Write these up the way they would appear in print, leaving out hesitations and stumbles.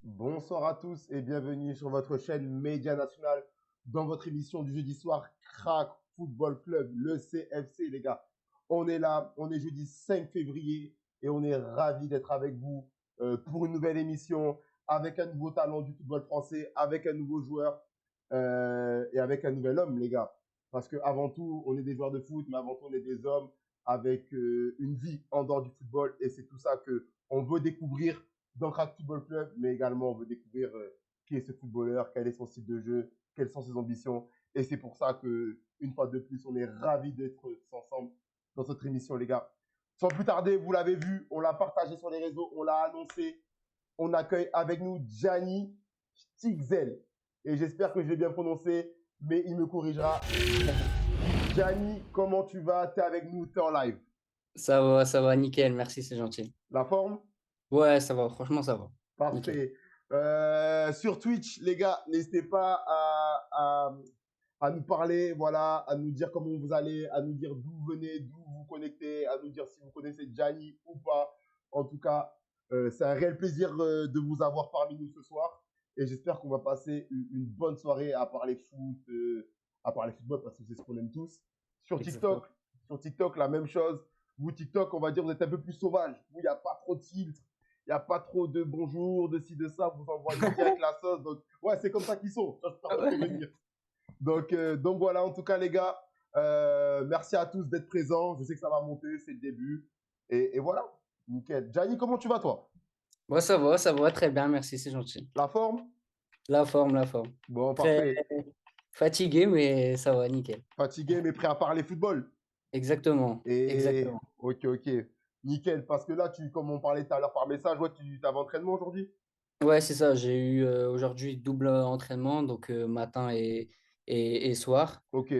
Bonsoir à tous et bienvenue sur votre chaîne Média Nationale dans votre émission du jeudi soir Crack Football Club, le CFC les gars. On est là, on est jeudi 5 février et on est ravis d'être avec vous pour une nouvelle émission avec un nouveau talent du football français, avec un nouveau joueur et avec un nouvel homme les gars. Parce que avant tout, on est des joueurs de foot, mais avant tout, on est des hommes avec une vie en dehors du football et c'est tout ça que on veut découvrir dans Crack Football Club, mais également on veut découvrir qui est ce footballeur, quel est son style de jeu, quelles sont ses ambitions. Et c'est pour ça que, une fois de plus, on est ravis d'être ensemble dans cette émission, les gars. Sans plus tarder, vous l'avez vu, on l'a partagé sur les réseaux, on l'a annoncé. On accueille avec nous Gianni Stigzel. Et j'espère que je l'ai bien prononcé, mais il me corrigera. Gianni, comment tu vas? T'es avec nous, t'es en live. Ça va, nickel, merci, c'est gentil. La forme? Ouais, ça va, franchement, ça va. Parfait. Sur Twitch, les gars, n'hésitez pas à nous parler, voilà, à nous dire comment vous allez, à nous dire d'où vous venez, d'où vous connectez, à nous dire si vous connaissez Gianni ou pas. En tout cas, c'est un réel plaisir de vous avoir parmi nous ce soir. Et j'espère qu'on va passer une bonne soirée à parler foot, à parler football parce que c'est ce qu'on aime tous. Sur TikTok, la même chose. Vous, TikTok, on va dire, vous êtes un peu plus sauvage. Vous, il n'y a pas trop de filtres. Il n'y a pas trop de bonjour, de ci, de ça, vous envoyez direct la sauce. Donc, ouais, c'est comme ça qu'ils sont. Ça, je peux pas te dire. Donc voilà, en tout cas, les gars, merci à tous d'être présents. Je sais que ça va monter, c'est le début. Et voilà, nickel. Gianni, comment tu vas, toi? Ouais, ça va, très bien, merci, c'est gentil. La forme? La forme. Bon, Très parfait. fatigué, mais ça va, nickel. Fatigué, mais prêt à parler football. Exactement. Ok. Nickel, parce que là, comme on parlait tout à l'heure par message, ouais, tu avais entraînement aujourd'hui? Ouais, c'est ça, j'ai eu aujourd'hui double entraînement, donc matin et soir. Ok.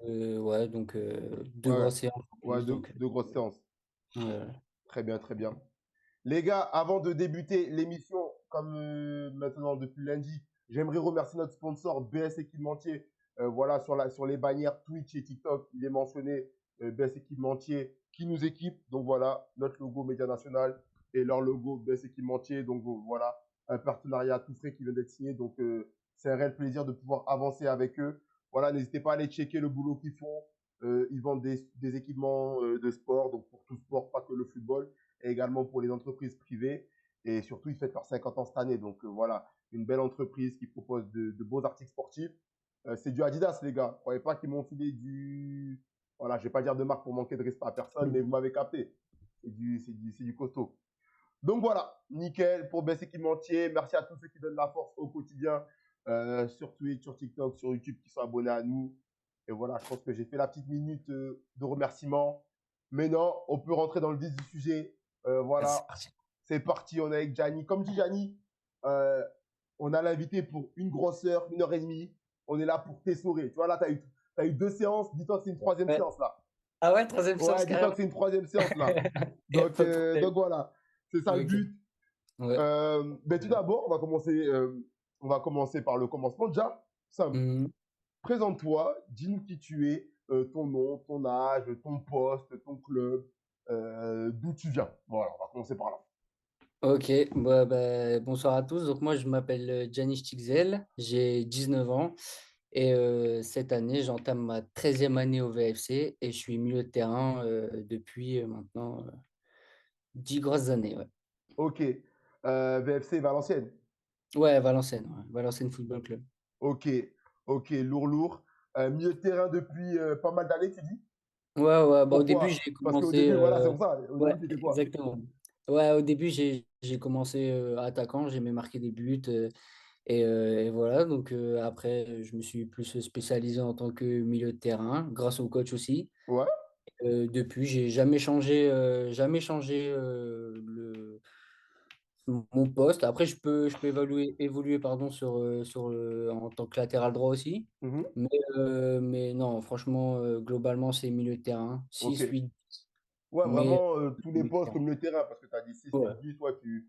Ouais, donc deux Ouais, grosses séances en ouais, plus, donc deux grosses séances. ouais. Très bien. Les gars, avant de débuter l'émission, comme maintenant depuis lundi, j'aimerais remercier notre sponsor BS Équipementier. Voilà, sur les bannières Twitch et TikTok, il est mentionné BS Équipementier qui nous équipe. Donc voilà, notre logo Média National et leur logo BS Équipementier. Donc voilà, un partenariat tout frais qui vient d'être signé. Donc c'est un réel plaisir de pouvoir avancer avec eux. Voilà, n'hésitez pas à aller checker le boulot qu'ils font. Ils vendent des équipements de sport, donc pour tout sport, pas que le football, et également pour les entreprises privées. Et surtout, ils fêtent leurs 50 ans cette année. Donc voilà, une belle entreprise qui propose de beaux articles sportifs. C'est du Adidas, les gars. Croyez pas qu'ils m'ont filé du... Voilà, je vais pas dire de marque pour manquer de respect à personne, mais vous m'avez capté. C'est du costaud. Donc voilà, nickel pour BS Équipementier. Merci à tous ceux qui donnent la force au quotidien sur Twitch, sur TikTok, sur YouTube, qui sont abonnés à nous. Et voilà, je pense que j'ai fait la petite minute de remerciement. Maintenant, on peut rentrer dans le vif du sujet. C'est Voilà, parti. c'est parti, on est avec Gianni. Comme dit Gianni, euh, on a l'invité pour une grosse heure, 1 heure et demie. On est là pour t'essorer. Tu vois, là, t'as eu 2 séances. Dis-toi que c'est une troisième Ouais. séance, là. Ah ouais, troisième séance Ouais, dis-toi que carrément. c'est une troisième séance, là. Y a pas de Donc problème. voilà, c'est ça le Ok. but. Ouais. Ben, tout d'abord, on va commencer par le commencement. Déjà, simple. Mhm. Présente-toi, dis-nous qui tu es, ton nom, ton âge, ton poste, ton club, d'où tu viens. Voilà, on va commencer par là. Ok, bonsoir à tous. Donc moi, je m'appelle Gianni Stixel, j'ai 19 ans et cette année, j'entame ma 13e année au VFC et je suis milieu de terrain depuis maintenant 10 grosses années. Ouais, Ok. VFC Valenciennes. ouais, Valenciennes, Valenciennes Football Club. Ok. Ok, lourd, lourd. Milieu de terrain depuis pas mal d'années, tu dis? Ouais, ouais, bah, au début, Pourquoi? j'ai Parce qu'au commencé. début, voilà, c'est pour ça. Au Ouais, début, c'était quoi? exactement. Ouais, au début, j'ai commencé attaquant, j'aimais marquer des buts. Et voilà, donc après, je me suis plus spécialisé en tant que milieu de terrain, grâce au coach aussi. Ouais. Depuis, j'ai jamais changé mon poste. Après, je peux évoluer pardon, en tant que latéral droit aussi. Mhm. Mais non, franchement, globalement, c'est milieu de terrain, Ok. 6 8 10. Ouais, Mais vraiment, tous les milieu de postes au terrain. milieu de terrain, parce que tu as dit 6, 8, Ouais. 10,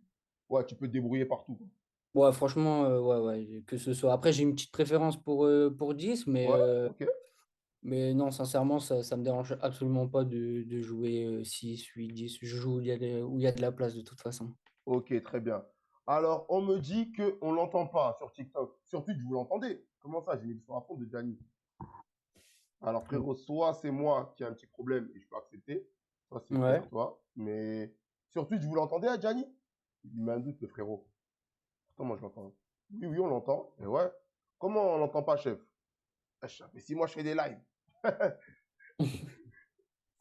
ouais, tu peux te débrouiller partout, quoi. Ouais, franchement, ouais, ouais, que ce soit. Après, j'ai une petite préférence pour 10, Ouais, ok. mais non, sincèrement, ça me dérange absolument pas de jouer 6, 8, 10. Je joue où il y a de la place de toute façon. Ok, très bien. Alors, on me dit qu'on ne l'entend pas sur TikTok. Sur Twitch, vous l'entendez? Comment ça? J'ai mis le son à fond de Gianni. Alors, frérot, soit c'est moi qui ai un petit problème et je peux accepter, soit c'est Ouais. peut-être toi. Mais sur Twitch, vous l'entendez, à Gianni? Il met un doute, le frérot. Pourtant, moi, je l'entends. Oui, oui, on l'entend. Et ouais. Comment on l'entend pas, chef? Ah, chef, mais si moi, je fais des lives.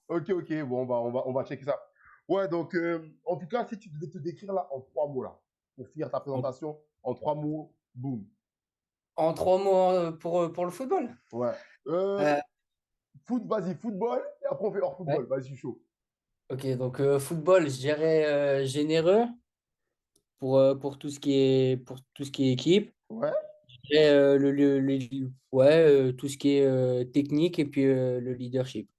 Ok, ok. Bon, bah, on va checker ça. Ouais, donc, en tout cas, si tu devais te décrire là en 3 mots, là, pour finir ta En, présentation, en 3 mots, boum. en 3 mots pour le football. Ouais. Euh, Euh, vas-y, football, et après on fait hors ouais. football. Vas-y, je suis chaud. Ok, donc football, je dirais généreux pour tout ce qui est équipe. Ouais, Et ouais, tout ce qui est technique et puis le leadership.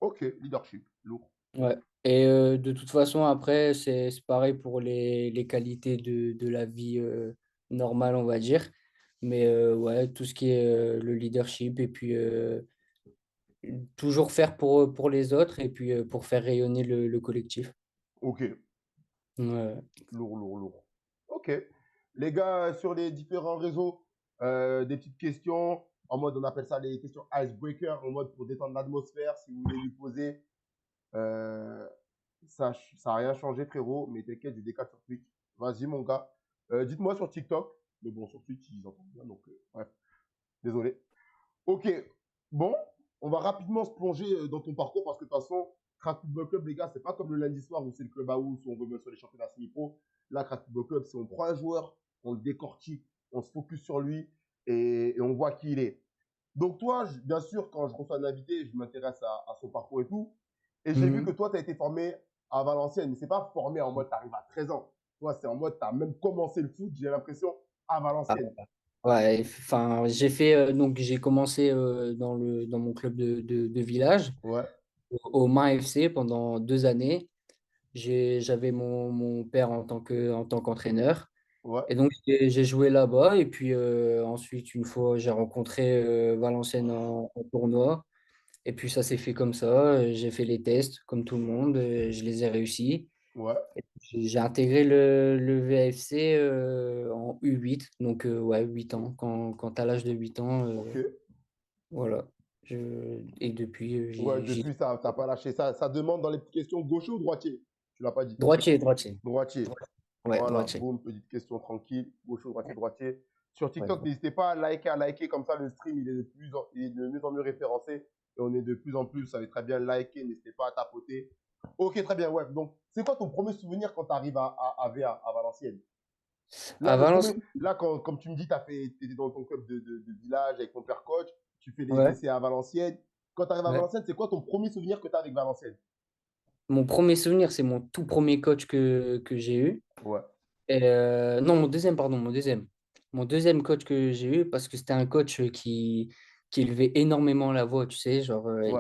ok, leadership, lourd. Ouais. Et de toute façon, après, c'est pareil pour les qualités de la vie normale, on va dire. Mais ouais, tout ce qui est le leadership et puis toujours faire pour les autres et puis pour faire rayonner le collectif. Ok, Ouais. lourd, lourd, lourd. Ok. Les gars, sur les différents réseaux, des petites questions, en mode, on appelle ça les questions icebreaker, en mode pour détendre l'atmosphère, si vous voulez lui poser. Euh, ça n'a rien changé, frérot, mais t'inquiète, j'ai des cas sur Twitch. Vas-y, mon gars. Dites-moi sur TikTok, mais bon, sur Twitch, ils entendent bien, donc, bref, désolé. Ok, bon, on va rapidement se plonger dans ton parcours parce que de toute façon, Crack Football Club, les gars, c'est pas comme le lundi soir où c'est le club à où on revient sur les championnats semi-pro. Là, Crack Football Club, c'est on prend un joueur, on le décortique, on se focus sur lui et on voit qui il est. Donc toi, bien sûr, quand je reçois un invité, je m'intéresse à son parcours et tout. Et j'ai vu que Mhm. toi, tu as été formé à Valenciennes, mais c'est pas formé en mode tu arrives à 13 ans. Toi, c'est en mode tu as même commencé le foot, j'ai l'impression, à Ah, Valenciennes. ouais, enfin, donc j'ai commencé dans mon club de village, Ouais, au Main FC pendant 2 années. J'avais mon père en tant qu'entraîneur. ouais, Et donc, j'ai joué là-bas. Et puis ensuite, une fois, j'ai rencontré Valenciennes en tournoi. Et puis, ça s'est fait comme ça. J'ai fait les tests, comme tout le monde. Je les ai réussis. ouais, Et puis, j'ai intégré le VFC en U8. Donc, ouais, 8 ans. Quand à l'âge de 8 ans, ok. voilà. Et depuis, Ouais, depuis ça, t'as pas lâché ça. Ça demande dans les petites questions gaucher ou droitier? Tu l'as pas dit. droitier, droitier. Droitier. Droitier. Ouais, Voilà, droitier. boum, petite question tranquille. Gaucher ou droitier, droitier. Sur Ouais, TikTok, n'hésitez pas à liker comme ça le stream, il est de mieux en mieux référencé et on est de plus en plus, vous savez très bien liker, n'hésitez pas à tapoter. Ok, très bien, ouais. Donc, c'est quoi ton premier souvenir quand tu arrives à VA, à Valenciennes? Là, à le premier, Valenciennes. là, comme tu me dis, tu étais dans ton club de village avec ton père coach. tu fais les Ouais, essais à Valenciennes. Quand tu arrives à ouais. Valenciennes, c'est quoi ton premier souvenir que tu as avec Valenciennes? Mon premier souvenir, c'est mon tout premier coach que j'ai eu. Ouais, Non, mon deuxième, pardon, mon deuxième. Mon deuxième coach que j'ai eu, parce que c'était un coach qui élevait énormément la voix, tu sais, genre, ouais,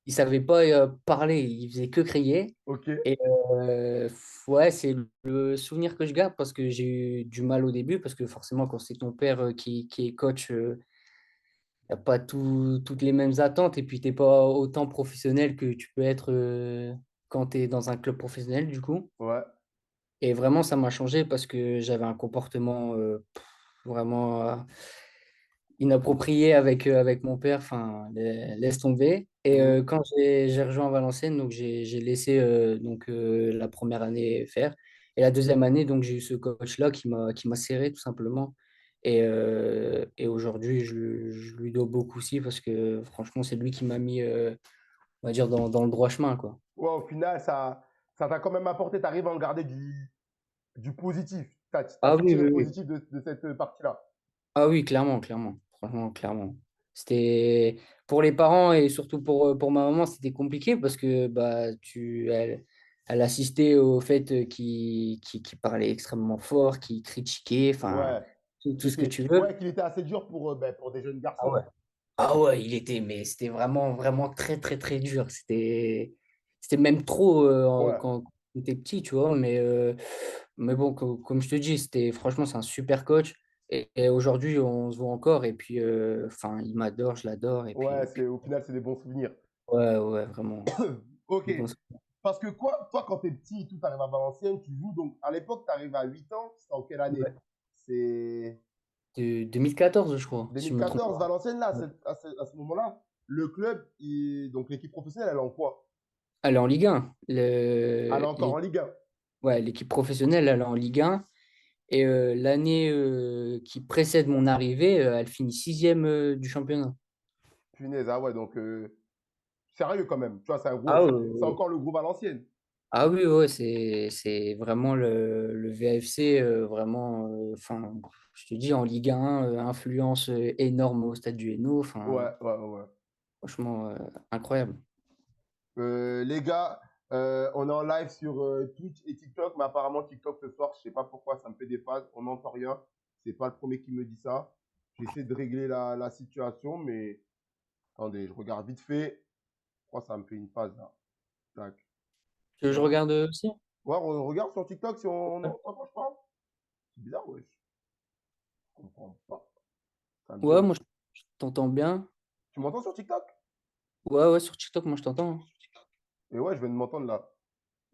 il savait pas parler, il faisait que crier. ok, Et ouais, c'est le souvenir que je garde parce que j'ai eu du mal au début, parce que forcément, quand c'est ton père qui est coach, y a pas toutes les mêmes attentes et puis t'es pas autant professionnel que tu peux être quand tu es dans un club professionnel, du coup. ouais, Et vraiment, ça m'a changé parce que j'avais un comportement vraiment inapproprié avec mon père, enfin, laisse tomber. Et mhm, quand j'ai rejoint Valenciennes, donc j'ai laissé la première année faire. Et la deuxième année, donc j'ai eu ce coach-là qui m'a serré tout simplement. Et aujourd'hui, je lui dois beaucoup aussi parce que franchement, c'est lui qui m'a mis, on va dire, dans le droit chemin, quoi. ouais, au final, ça t'a quand même apporté, tu arrives à en garder du positif. Tu as Ah su oui, tirer oui, le oui. positif de cette partie-là. Ah oui, clairement, clairement. Franchement, clairement. C'était pour les parents et surtout pour ma maman, c'était compliqué parce que bah elle assistait au fait qu'il parlait extrêmement fort, qu'il critiquait, enfin Ouais, tout ce que tu ouais, veux. qu'il était assez dur pour des jeunes Ah ouais. garçons. Ah ouais, mais c'était vraiment, vraiment très, très, très dur. C'était même trop Ouais, quand on était petit, tu vois. Mais bon, comme je te dis, franchement, c'est un super coach. Et aujourd'hui, on se voit encore. Et puis, enfin, il m'adore, je l'adore. ouais, Puis, au final, c'est des bons souvenirs. ouais, ouais, vraiment. Ok. Des bons souvenirs. Parce que quoi, toi, quand t'es petit et tout, t'arrives à Valenciennes, tu joues donc, à l'époque, t'arrives à 8 ans, c'est en quelle année? Ouais. C'est De 2014, je crois, si je me trompe 2014, pas. Valenciennes, là, Ouais. à ce moment-là, le club, donc l'équipe professionnelle, elle est en quoi? Elle est en Ligue 1. Elle est encore en Ligue 1. Ouais, l'équipe professionnelle, elle est en Ligue 1. Et l'année qui précède mon arrivée, elle finit sixième du championnat. Punaise, ah ouais, donc, sérieux quand même. Tu vois, Ah, c'est encore le gros Valenciennes. ah oui, ouais, c'est vraiment le VFC, vraiment, enfin, je te dis, en Ligue 1, influence énorme au Stade du Hainaut, enfin, Ouais, ouais, ouais. franchement, incroyable. Les gars, on est en live sur Twitch et TikTok, mais apparemment TikTok ce soir, je sais pas pourquoi, ça me fait des phases, on n'entend rien. C'est pas le premier qui me dit ça. J'essaie de régler la situation, mais attendez, je regarde vite fait. Je crois que ça me fait une phase là. Tac. Que je Ouais, regarde aussi? ouais, on regarde sur TikTok si on Ouais, entend quand je parle. C'est bizarre, wesh. Je comprends pas. Ça ouais, bug. moi, je t'entends bien. Tu m'entends sur TikTok? Ouais, ouais, sur TikTok, moi, je t'entends, hein. Et ouais, je viens de m'entendre là.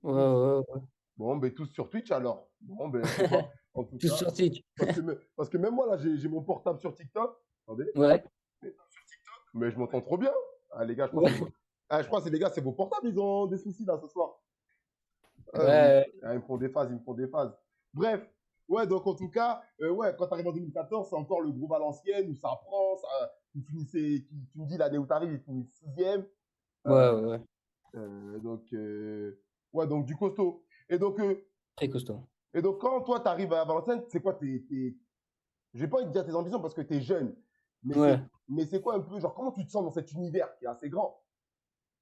Ouais, Tous. ouais, Bon, ben tous sur Twitch alors. Bon, ben c'est pas. En tout tous cas, sur Twitch. parce que même moi là, j'ai mon portable sur TikTok. Attendez. Ouais, Mais je m'entends trop bien. Ah, les gars, je crois que ouais, je crois que c'est les gars, c'est vos portables, ils ont des soucis là ce soir. Ah, ouais, ils me font des phases, ils me font des phases. Bref, ouais, donc en tout cas, ouais, quand tu arrives en 2014, c'est encore le groupe Valenciennes où ça prend, vous finissez, tu me dis l'année où tu arrives, ils finissent sixième. ouais, Euh, ouais, ouais, donc, ouais, donc du costaud. Et donc, très costaud. quand toi, tu arrives à Valenciennes, c'est quoi j'ai pas envie de dire tes ambitions parce que tu es jeune, Ouais. mais c'est quoi un peu, genre, comment tu te sens dans cet univers qui est assez grand?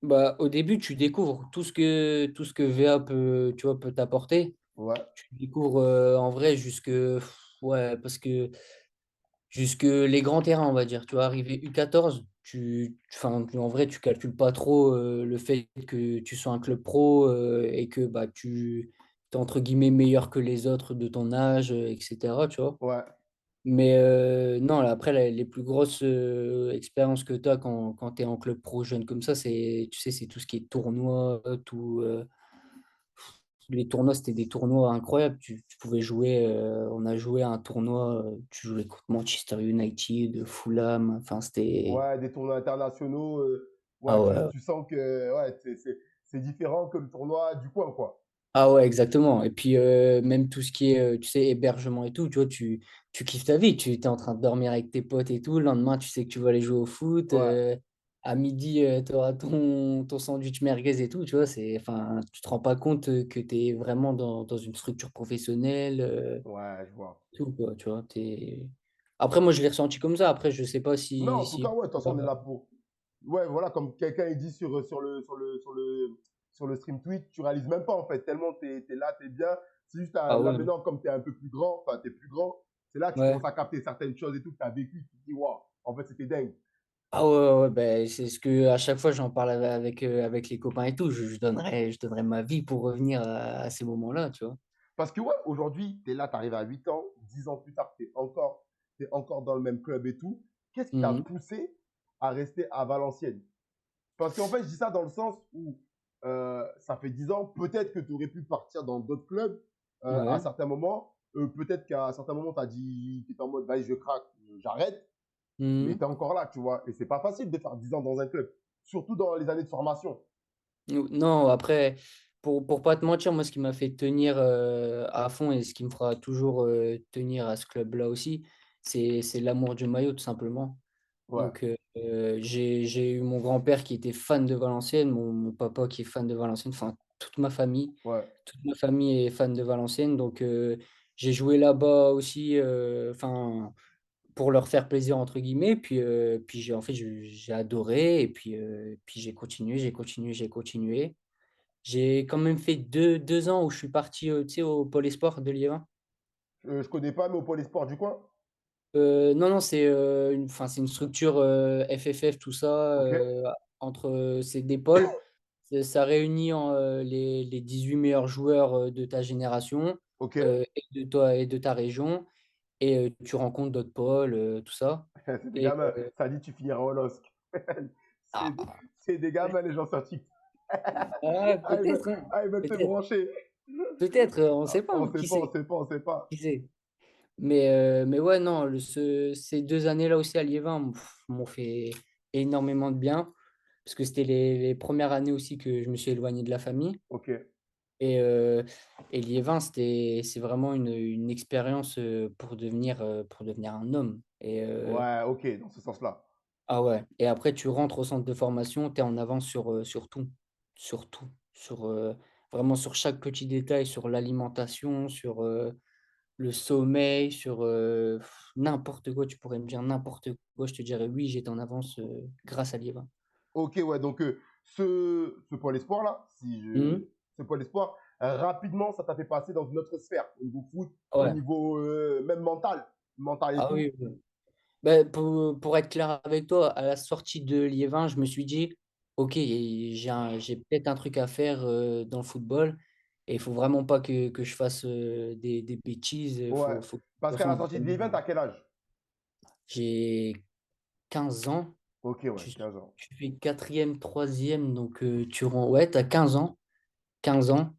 Bah, au début, tu découvres tout ce que VA peut, tu vois, peut t'apporter. Ouais, Tu découvres en vrai ouais, parce que jusque les grands terrains, on va dire. Tu vois, arrivé U14, enfin, en vrai, tu calcules pas trop le fait que tu sois un club pro et que bah, tu es entre guillemets meilleur que les autres de ton âge, etc. Tu vois. ouais, Mais non, là, après, les plus grosses expériences que tu as quand tu es en club pro jeune comme ça, tu sais, c'est tout ce qui est tournoi, les tournois, c'était des tournois incroyables. Tu pouvais jouer, on a joué à un tournoi, tu jouais contre Manchester United, Fulham, enfin, c'était. ouais, des tournois internationaux, Ah ouais, ouais. tu sens que ouais, c'est différent que le tournoi du coin, quoi. Ah ouais, exactement. Et puis, même tout ce qui est, tu sais, hébergement et tout, tu vois, tu kiffes ta vie. Tu es en train de dormir avec tes potes et tout. Le lendemain, tu sais que tu vas aller jouer au foot. Ouais, À midi, tu auras ton sandwich merguez et tout, tu vois. Enfin, tu te rends pas compte que tu es vraiment dans une structure professionnelle, ouais, je vois. tout, quoi, tu vois. Après, moi, je l'ai ressenti comme ça. Après, je sais pas Non, si, en tout cas, si... ouais, de toute façon, on est là pour. Ouais, voilà, comme quelqu'un il dit sur le stream Twitch, tu réalises même pas en fait, tellement t'es là, t'es bien. C'est juste Ah là ouais, maintenant, comme t'es un peu plus grand, enfin t'es plus grand, c'est là que tu ouais. commences à capter certaines choses et tout que t'as vécu, tu te dis, waouh, en fait c'était dingue. Ah ouais, ouais, ouais, ben, c'est ce que à chaque fois j'en parle avec les copains et tout. Je donnerais ma vie pour revenir à ces moments-là, tu vois. Parce que ouais, aujourd'hui, t'es là, t'arrives à 8 ans, 10 ans plus tard, t'es encore dans le même club et tout. Qu'est-ce qui t'a Mhm. poussé à rester à Valenciennes? Parce qu'en fait, je dis ça dans le sens où ça fait 10 ans, peut-être que tu aurais pu partir dans d'autres clubs à Ouais. certains moments. Peut-être qu'à certains moments, tu as dit, tu es en mode, vas-y, je craque, j'arrête. Mais tu Mhm. es encore là, tu vois. Et c'est pas facile de faire 10 ans dans un club, surtout dans les années de formation. Non, après, pour pas te mentir, moi, ce qui m'a fait tenir à fond et ce qui me fera toujours tenir à ce club-là aussi, c'est l'amour du maillot, tout simplement. Ouais, Donc, j'ai eu mon grand-père qui était fan de Valenciennes, mon papa qui est fan de Valenciennes, enfin, toute ma famille. ouais. Toute ma famille est fan de Valenciennes. Donc, j'ai joué là-bas aussi, enfin, pour leur faire plaisir, entre guillemets. Puis en fait, j'ai adoré. Et puis j'ai continué, j'ai continué, j'ai continué. J'ai quand même fait deux ans où je suis parti, tu sais, au Pôle Espoir de Liévin. Je connais pas, mais au pôle sport du coin. Non, non, enfin, c'est une structure FFF, tout ça, Ok, c'est des pôles. Ça réunit les 18 meilleurs joueurs de ta génération ok. et de toi et de ta région. Et tu rencontres d'autres pôles, tout ça. C'est des Et gamins. Ça dit, tu finiras au LOSC. c'est, ah, c'est des gamins, les gens sur TikTok. ah, Ah, peut-être, hein, ils veulent te peut-être, brancher. peut-être, on ne sait pas, On hein, sait qui pas, on sait, sait pas, on sait pas. qui sait. Mais ouais, non, ces 2 années-là aussi à Liévin m'ont fait énormément de bien, parce que c'était les premières années aussi que je me suis éloigné de la famille. Ok. Et, Liévin, c'est vraiment une expérience pour devenir un homme. Ouais, ok, dans ce sens-là. Ah ouais. Et après, tu rentres au centre de formation, tu es en avance sur tout. Sur tout. Vraiment sur chaque petit détail, sur l'alimentation, sur le sommeil, sur n'importe quoi. Tu pourrais me dire n'importe quoi. Je te dirais oui, j'étais en avance grâce à Liévin. Ok, ouais, donc ce pôle espoir là, Mhm. ce pôle espoir, rapidement, ça t'a fait passer dans une autre sphère, au niveau foot, au Ouais. niveau même mental et Ah tout. oui, oui. Ben, pour être clair avec toi, à la sortie de Liévin, je me suis dit, OK, j'ai peut-être un truc à faire dans le football et il faut vraiment pas que je fasse des bêtises. Il Ouais, faut que je me parce qu'à la concentre sortie de vraiment. l'event, t'as quel âge? J'ai 15 ans, Ok, ouais, tu, 15 ans. tu fais quatrième, troisième, donc ouais, tu as 15 ans, 15 ans,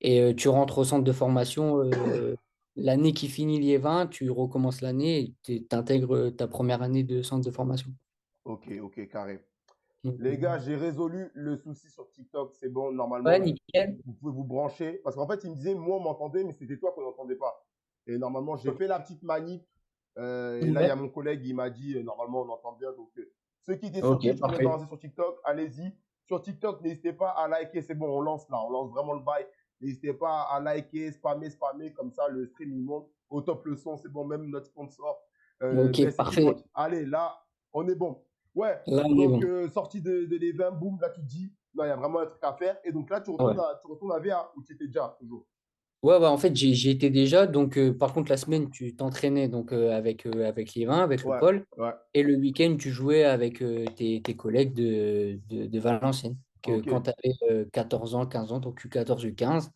et tu rentres au centre de formation l'année qui finit Liévin, tu recommences l'année et tu intègres ta première année de centre de formation. Ok, ok, carré. Donc, Les gars, j'ai résolu le souci sur TikTok, c'est bon, ouais, normalement, nickel. vous pouvez vous brancher. Parce qu'en fait, il me disait, moi, on m'entendait, mais c'était toi qu'on n'entendait pas. Et normalement, j'ai fait la petite manip. Et là, il y a Ouais. mon collègue, il m'a dit, normalement, on entend bien. Donc, ceux qui étaient sur Ok, Twitch, on est parfait. balancé sur TikTok, allez-y. Sur TikTok, n'hésitez pas à liker, c'est bon, on lance là, on lance vraiment le bail. N'hésitez pas à liker, spammer, comme ça, le stream, il monte. Au top le son, c'est bon, même notre sponsor, Ok, Best Equipment. parfait. Allez, là, on est bon. Ouais, Là, on est donc bon. sortie de l'E20, boum, là tu te dis, non, il y a vraiment un truc à faire. Et donc là, Ouais. tu retournes à VA, où tu étais déjà, toujours. Ouais, ouais, en fait, j'y étais déjà. Donc, par contre, la semaine, tu t'entraînais donc, avec les 20, avec le Ouais, pôle. ouais, Et le week-end, tu jouais avec tes collègues de Valenciennes. Que ok, quand tu avais 14 ans, 15 ans, donc U14, U15.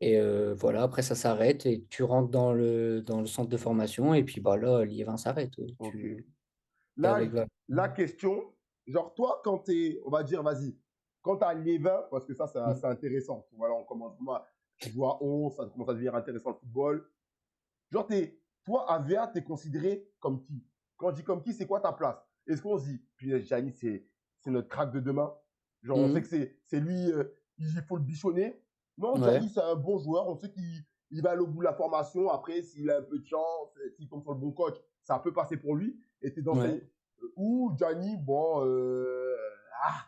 Et voilà, après, ça s'arrête et tu rentres dans le centre de formation. Et puis bah, là, l'I20 s'arrête. ok. Tu es avec Là, Val. la question, genre toi, quand t'es, on va dire, vas-y, quand t'as l'E20, parce que ça, c'est intéressant. Voilà, on commence vraiment, tu joues à 11, ça commence à devenir intéressant le football. Genre, toi, à VA, t'es considéré comme qui? Quand je dis comme qui, c'est quoi ta place? Est-ce qu'on se dit, puis Gianni, c'est notre crack de demain? Genre, on sait que Mhm. c'est lui, il faut le bichonner. Non, Ouais, Gianni, c'est un bon joueur. On sait qu'il va aller au bout de la formation. Après, s'il a un peu de chance, s'il tombe sur le bon coach, ça peut passer pour lui. Et t'es dans ouais. ces. Ou Gianni, bon, ah,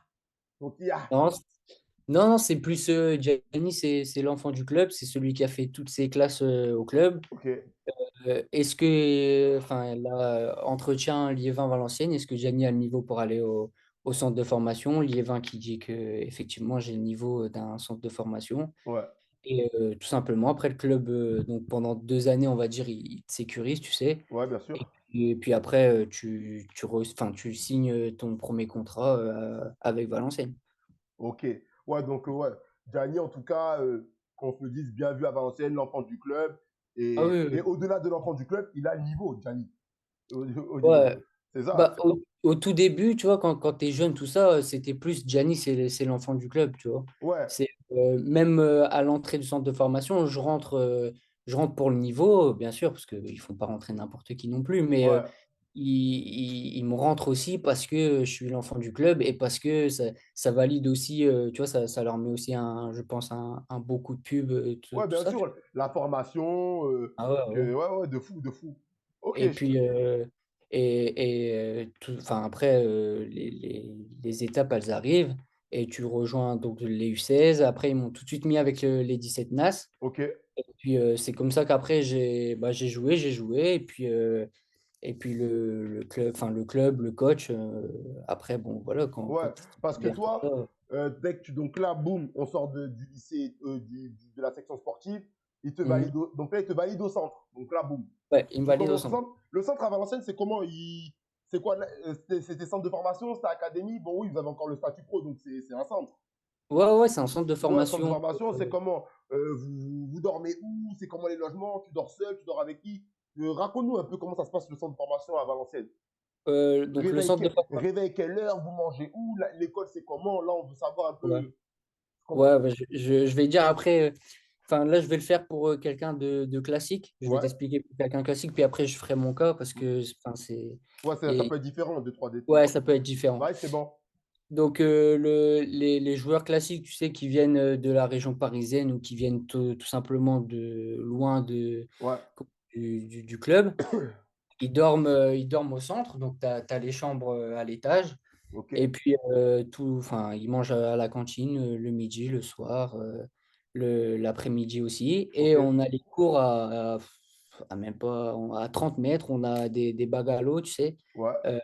donc il y a. Non, non, non, c'est plus Gianni, c'est l'enfant du club, c'est celui qui a fait toutes ses classes au club. Ok, est-ce que, enfin, là, entretien Liévin-Valenciennes, est-ce que Gianni a le niveau pour aller au centre de formation? Liévin qui dit que effectivement j'ai le niveau d'un centre de formation. Ouais, Et tout simplement, après le club, donc pendant 2 années, on va dire, il te sécurise, tu sais? ouais, bien Et sûr. puis après, tu signes, ton premier contrat, avec Valenciennes. Ok. Ouais, donc, ouais. Gianni, en tout cas, qu'on se le dise, bien vu à Valenciennes, l'enfant du club. Ah oui, Et oui, au-delà de l'enfant du club, il a le niveau, Gianni. Au oui. niveau. Ouais. C'est ça. Bah, au tout début, tu vois, quand tu es jeune, tout ça, c'était plus Gianni, c'est l'enfant du club, tu vois? Ouais, C'est, même, à l'entrée du centre de formation, je rentre pour le niveau, bien sûr, parce qu'ils font pas rentrer n'importe qui non plus, mais ouais. ils me rentrent aussi parce que je suis l'enfant du club et parce que ça valide aussi, tu vois, ça leur met aussi je pense un beau coup de pub, tout Ouais, tout bien ça, tu sûr. La formation, ah ouais, ouais. que, ouais, ouais, de fou, de fou. Ok, Et puis, enfin après, les étapes, elles arrivent et tu rejoins donc les U16. Après, ils m'ont tout de suite mis avec les 17 NAS ok. et puis, c'est comme ça qu'après j'ai joué et puis le club, le coach, après bon voilà Ouais, quand ils parce que gèrent tout ça, toi, dès que tu, donc là, boum, on sort du lycée, de la section sportive, il te mmh valide, donc là, il te valide au centre. Donc là, boum. ouais, ils me Tu valident au commences au centre. centre. Le centre à Valenciennes, c'est comment c'est quoi c'était centre de formation, c'était académie. Bon, oui, vous avez encore le statut pro, donc c'est un centre. Ouais, ouais, c'est un centre de Ouais, centre de formation, formation, c'est comment vous dormez où? C'est comment les logements? Tu dors seul? Tu dors avec qui? Raconte-nous un peu comment ça se passe le centre de formation à Valenciennes. donc le centre de formation. Réveil quelle heure? Vous mangez où? L'école, c'est comment? Là, on veut savoir un Ouais. peu comment. Ouais, bah, je vais dire après, enfin là je vais le faire pour quelqu'un de classique. Je vais Ouais. t'expliquer pour quelqu'un classique, puis après je ferai mon cas parce que enfin, Ouais, ça et peut être différent, deux, trois ouais, détails. ça peut être différent. Ouais, c'est bon. Donc les joueurs classiques, tu sais, qui viennent de la région parisienne ou qui viennent tout simplement de loin Ouais. du club, ils dorment au centre. Donc tu as les chambres à l'étage. Ok. Et puis, enfin, ils mangent à la cantine, le midi, le soir, l'après-midi aussi. Ok. Et on a les cours à même pas, à 30 mètres, on a des bacs à l'eau, tu sais, Ouais. heu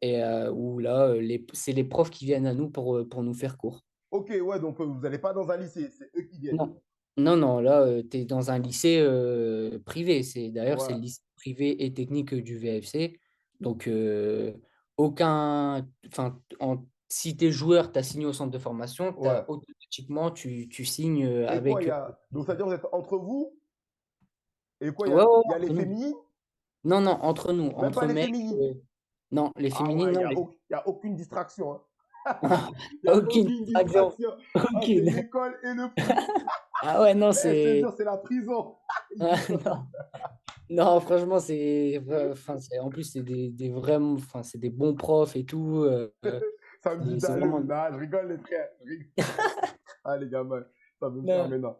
et où là, c'est les profs qui viennent à nous pour nous faire cours. Ok, ouais, donc vous n'allez pas dans un lycée, c'est eux qui viennent. Non, non, non, là, tu es dans un lycée, privé. D'ailleurs, c'est Ouais. le lycée privé et technique du VFC. Donc, aucun enfin, si tu es joueur, tu as signé au centre de formation, Ouais. automatiquement, tu signes, Et quoi, il avec, y a. Donc, c'est-à-dire, vous êtes entre vous, et quoi, ouais, ouais, ouais, il y a les entre nous. féminines? Non, non, entre nous, Même pas entre les mecs, féminines. non, les Ah féminines, ouais, non, il y a aucune distraction, hein. Il y a aucune aucune distraction, distraction. Ah, c'est aucune. l'école et le foot. Ah ouais, non, Eh, je te c'est jure, c'est la prison. Ils disent ça. non. Non, franchement, enfin, en plus, c'est des vraiment, enfin, c'est des bons profs et tout. Ça me dit C'est vraiment. d'allure. Non, je rigole, les frères. Ah, les gamins, ça veut me faire Non. maintenant.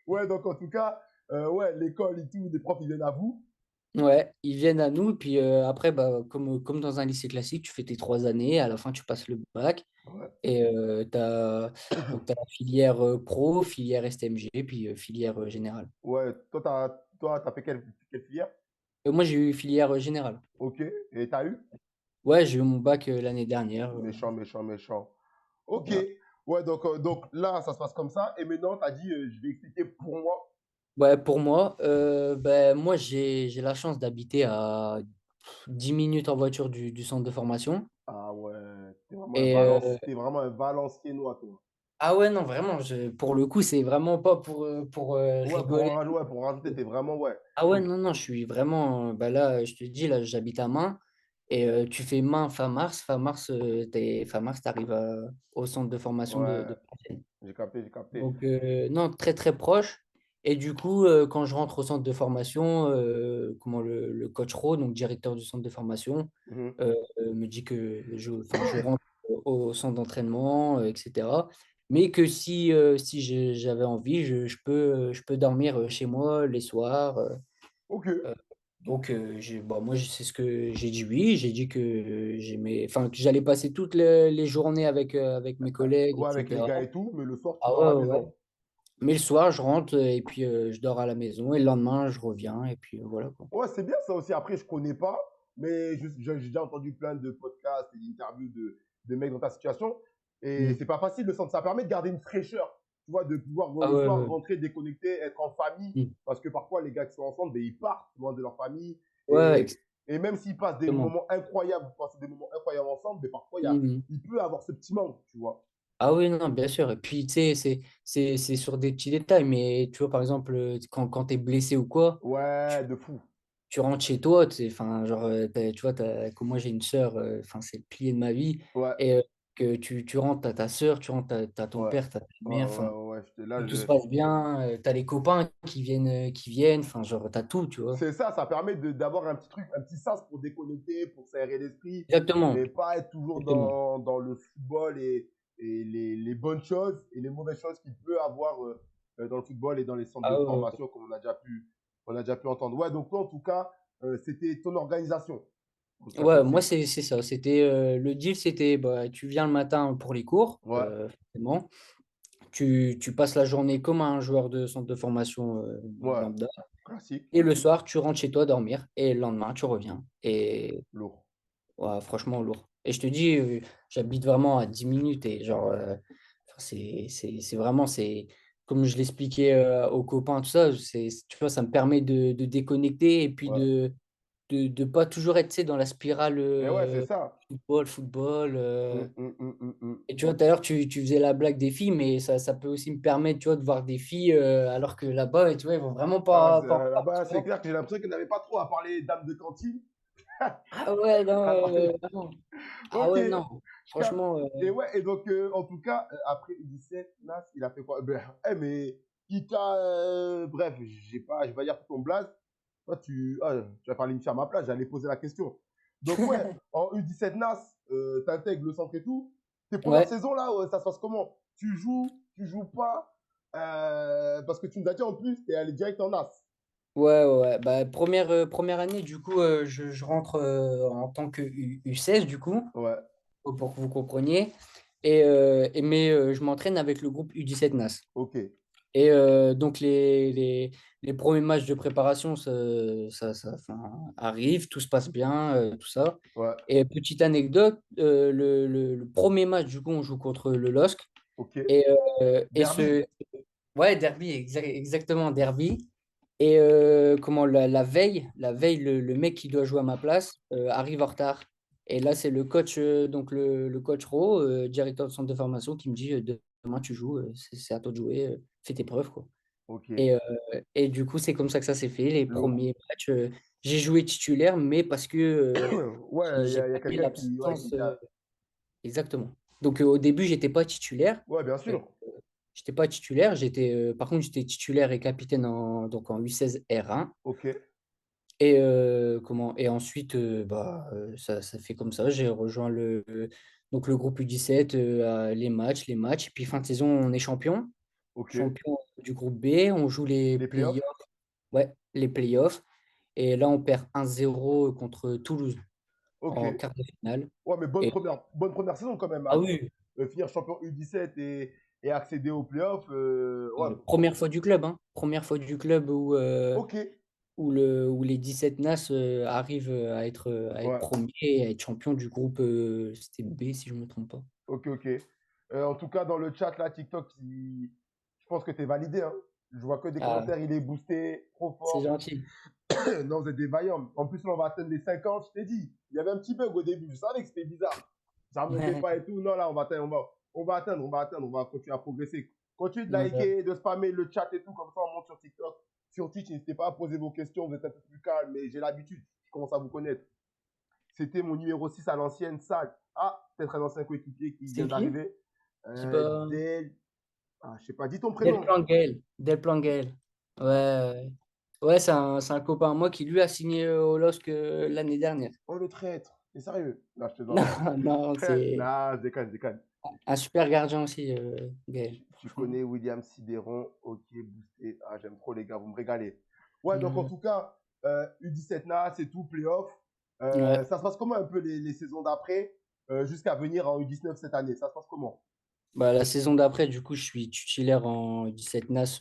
Ouais, donc en tout cas, ouais, l'école et tout, les profs, ils viennent à vous. Ouais, ils viennent à nous, puis après, bah, comme dans un lycée classique, tu fais tes 3 années, à la fin, tu passes le bac Ouais. et donc t'as la filière pro, filière STMG, puis filière générale. Ouais, t'as fait quelle filière? Moi, j'ai eu filière générale. Ok. Et t'as eu? Ouais, j'ai eu mon bac l'année dernière. Méchant, méchant, méchant. Ok. Voilà. Ouais, donc là, ça se passe comme ça. Et maintenant, tu as dit, je vais expliquer pour moi. Ouais, pour moi, ben, moi, j'ai la chance d'habiter à 10 minutes en voiture du centre de formation. Ah ouais, Et t'es vraiment un Valenciennois, toi. ah ouais, non, vraiment, pour le coup, c'est vraiment pas pour rigoler. Ouais, pour rajouter, t'es vraiment, ouais. Ah ouais, Donc, non, non, je suis vraiment, bah là, je te dis, là, j'habite à Main et tu fais Main, fin mars, tu arrives au centre de formation de ouais, Vincennes. j'ai capté, j'ai capté. Donc, non, très, très proche. Et du coup, quand je rentre au centre de formation, comment le coach Ro, donc directeur du centre de formation, Mhm. me dit que enfin, je rentre au centre d'entraînement, etc. Mais que si j'avais envie, je peux dormir chez moi les soirs. Ok. Donc, bon, moi, c'est ce que j'ai dit oui. J'ai dit que enfin, que j'allais passer toutes les journées avec mes collègues, Ouais, avec les etc. gars et tout, mais le soir, tu Ah vas à ouais, la ouais, ouais. maison. Mais le soir, je rentre et puis je dors à la maison et le lendemain, je reviens et puis voilà quoi. Ouais, c'est bien ça aussi. Après, je connais pas, mais j'ai déjà entendu plein de podcasts et d'interviews de mecs dans ta situation. Et Mm. c'est pas facile de sentir. Ça permet de garder une fraîcheur, tu vois, de pouvoir Ah le ouais, soir ouais. rentrer, déconnecter, être en famille. Mm. Parce que parfois, les gars qui sont ensemble, ben, ils partent loin de leur famille. Ouais, Et même s'ils passent des exactement. moments incroyables, vous passez des moments incroyables ensemble, mais parfois, Mm. il peut avoir ce petit manque, tu vois. Ah oui, non, bien sûr. Et puis, tu sais, c'est sur des petits détails. Mais tu vois, par exemple, quand tu es blessé ou quoi, Ouais, de fou. tu rentres chez toi, enfin, genre, tu vois, comme moi j'ai une sœur, enfin, c'est le pilier de ma vie, Ouais, et que tu rentres, t'as ta sœur, tu rentres, t'as ton ouais. père, t'as ta Ouais, mère, ouais, enfin, ouais, ouais. J'étais là, tout se passe bien, t'as les copains qui viennent, enfin, genre, t'as tout, tu vois. c'est ça, ça permet d'avoir un petit truc, un petit sas pour déconnecter, pour s'aérer l'esprit, Exactement, mais pas être toujours exactement. dans le football et les bonnes choses et les mauvaises choses qu'il peut avoir dans le football et dans les centres Ah de ouais, formation, comme on a déjà pu entendre. Ouais, donc toi, en tout cas, c'était ton organisation. Donc ouais. ça, c'est Ouais, moi cool. c'est ça. C'était le deal, c'était bah, tu viens le matin pour les cours, Ouais, forcément. Tu passes la journée comme un joueur de centre de formation ouais, lambda. classique, Et le soir, tu rentres chez toi dormir. Et le lendemain, tu reviens. Et lourd. ouais, franchement, lourd. Et je te dis, j'habite vraiment à 10 minutes et genre, enfin, c'est vraiment, c'est comme je l'expliquais aux copains, tout ça, tu vois, ça me permet de déconnecter et puis Ouais. de pas toujours être, tu sais, dans la spirale Mais ouais, c'est ça. football. Mm. Et tu vois, tout à l'heure, tu faisais la blague des filles, mais ça peut aussi me permettre, tu vois, de voir des filles, alors que là-bas, tu vois, ils vont vraiment Ah, pas en parler, là-bas, tu c'est vois. clair que j'ai l'impression qu'il n'avait pas trop à parler dames de cantine. Ah ouais, non, À parler. non. Ah Ok, ouais, non. je capte. Franchement, Et ouais, et donc, en tout cas, après U17, Nas, il a fait quoi? Ben, mais Kika, bref, je vais pas dire tout ton blaze. Toi, tu vas parler une fille à ma place, j'allais poser la question. Donc, ouais, en U17 Nas, t'intègres le centre et tout. Tes premières ouais. saisons, là, ça se passe comment? Tu joues pas, parce que tu nous as dit en plus, t'es allé direct en Nas. Ouais, ouais, ouais. Bah, première année, du coup, je rentre en tant que U16, du coup, Ouais, pour que vous compreniez. Mais je m'entraîne avec le groupe U17 NAS. ok, Et donc, les premiers matchs de préparation, enfin, arrivent, tout se passe bien, tout ça. ouais. Et petite anecdote, le premier match, du coup, on joue contre le LOSC. Ok. Et, et Derby. ouais, derby, exactement, derby. Et la veille le mec qui doit jouer à ma place arrive en retard. Et là, c'est le coach, donc le coach Ro, directeur de centre de formation, qui me dit demain tu joues, c'est à toi de jouer, fais tes preuves, quoi. Ok. Et, euh, et du coup, c'est comme ça que ça s'est fait. Les Lourd. premiers matchs, j'ai joué titulaire, mais parce que Ouais, j'ai il y a pas mis quelqu'un qui l'absence t'a. exactement. Donc au début, j'étais pas titulaire. Ouais, bien Euh, sûr. J'étais pas titulaire. Par contre, j'étais titulaire et capitaine donc en U16 R1. Ok. Et ensuite, bah, ça fait comme ça. J'ai rejoint donc le groupe U17, les matchs. Et puis fin de saison, on est champion. Ok. Champion du groupe B. On joue les Les playoffs. playoffs. Ouais, les playoffs. Et là, on perd 1-0 contre Toulouse Ok. en quart de finale. Ouais, mais Et, bonne première saison quand même. ah oui, Finir champion U17 et accéder aux playoffs. Ouais. première fois du club, hein. Première fois du club Ok. où les 17 NAS arrivent à être Ouais. premiers et à être champions du groupe, c'était B si je ne me trompe pas. Ok, ok. En tout cas, dans le chat, là, TikTok, je pense que tu es validé, hein. Je vois que des Ah, commentaires, il est boosté, trop c'est fort. gentil. Non, vous êtes des vaillants. En plus, là, on va atteindre les 50, je t'ai dit. Il y avait un petit bug au début. Je savais que c'était bizarre. Ça ne remontait pas et tout. Non, là, on va continuer à progresser. Continuez de Ouais. liker, de spammer le chat et tout. Comme ça, on monte sur TikTok. Sur Twitch, n'hésitez pas à poser vos questions. Vous êtes un peu plus calme, mais j'ai l'habitude. Je commence à vous connaître. C'était mon numéro 6 à l'ancienne, Sag. Ah, peut-être un ancien coéquipier qui vient C'est qui? d'arriver. C'est pas Del. Ah, je sais pas, dis ton Del prénom. Planguel. Del Planguel. Ouais, ouais. Ouais, c'est un copain à moi qui lui a signé au LOSC l'année dernière. Oh, le traître. T'es sérieux? Non, je te Non, demande. non, c'est Non, je déconne, je déconne. un super gardien aussi, Gaël. Tu Franchement. connais William Sidéron, ok, boosté. Ah, j'aime trop les gars, vous me régalez. Ouais, donc en Mhm. tout cas, U17 NA, c'est tout, playoff. Ouais. Ça se passe comment un peu les saisons d'après, jusqu'à venir en U19 cette année? Ça se passe comment? Bah, la saison d'après, du coup, je suis titulaire en 17 NAS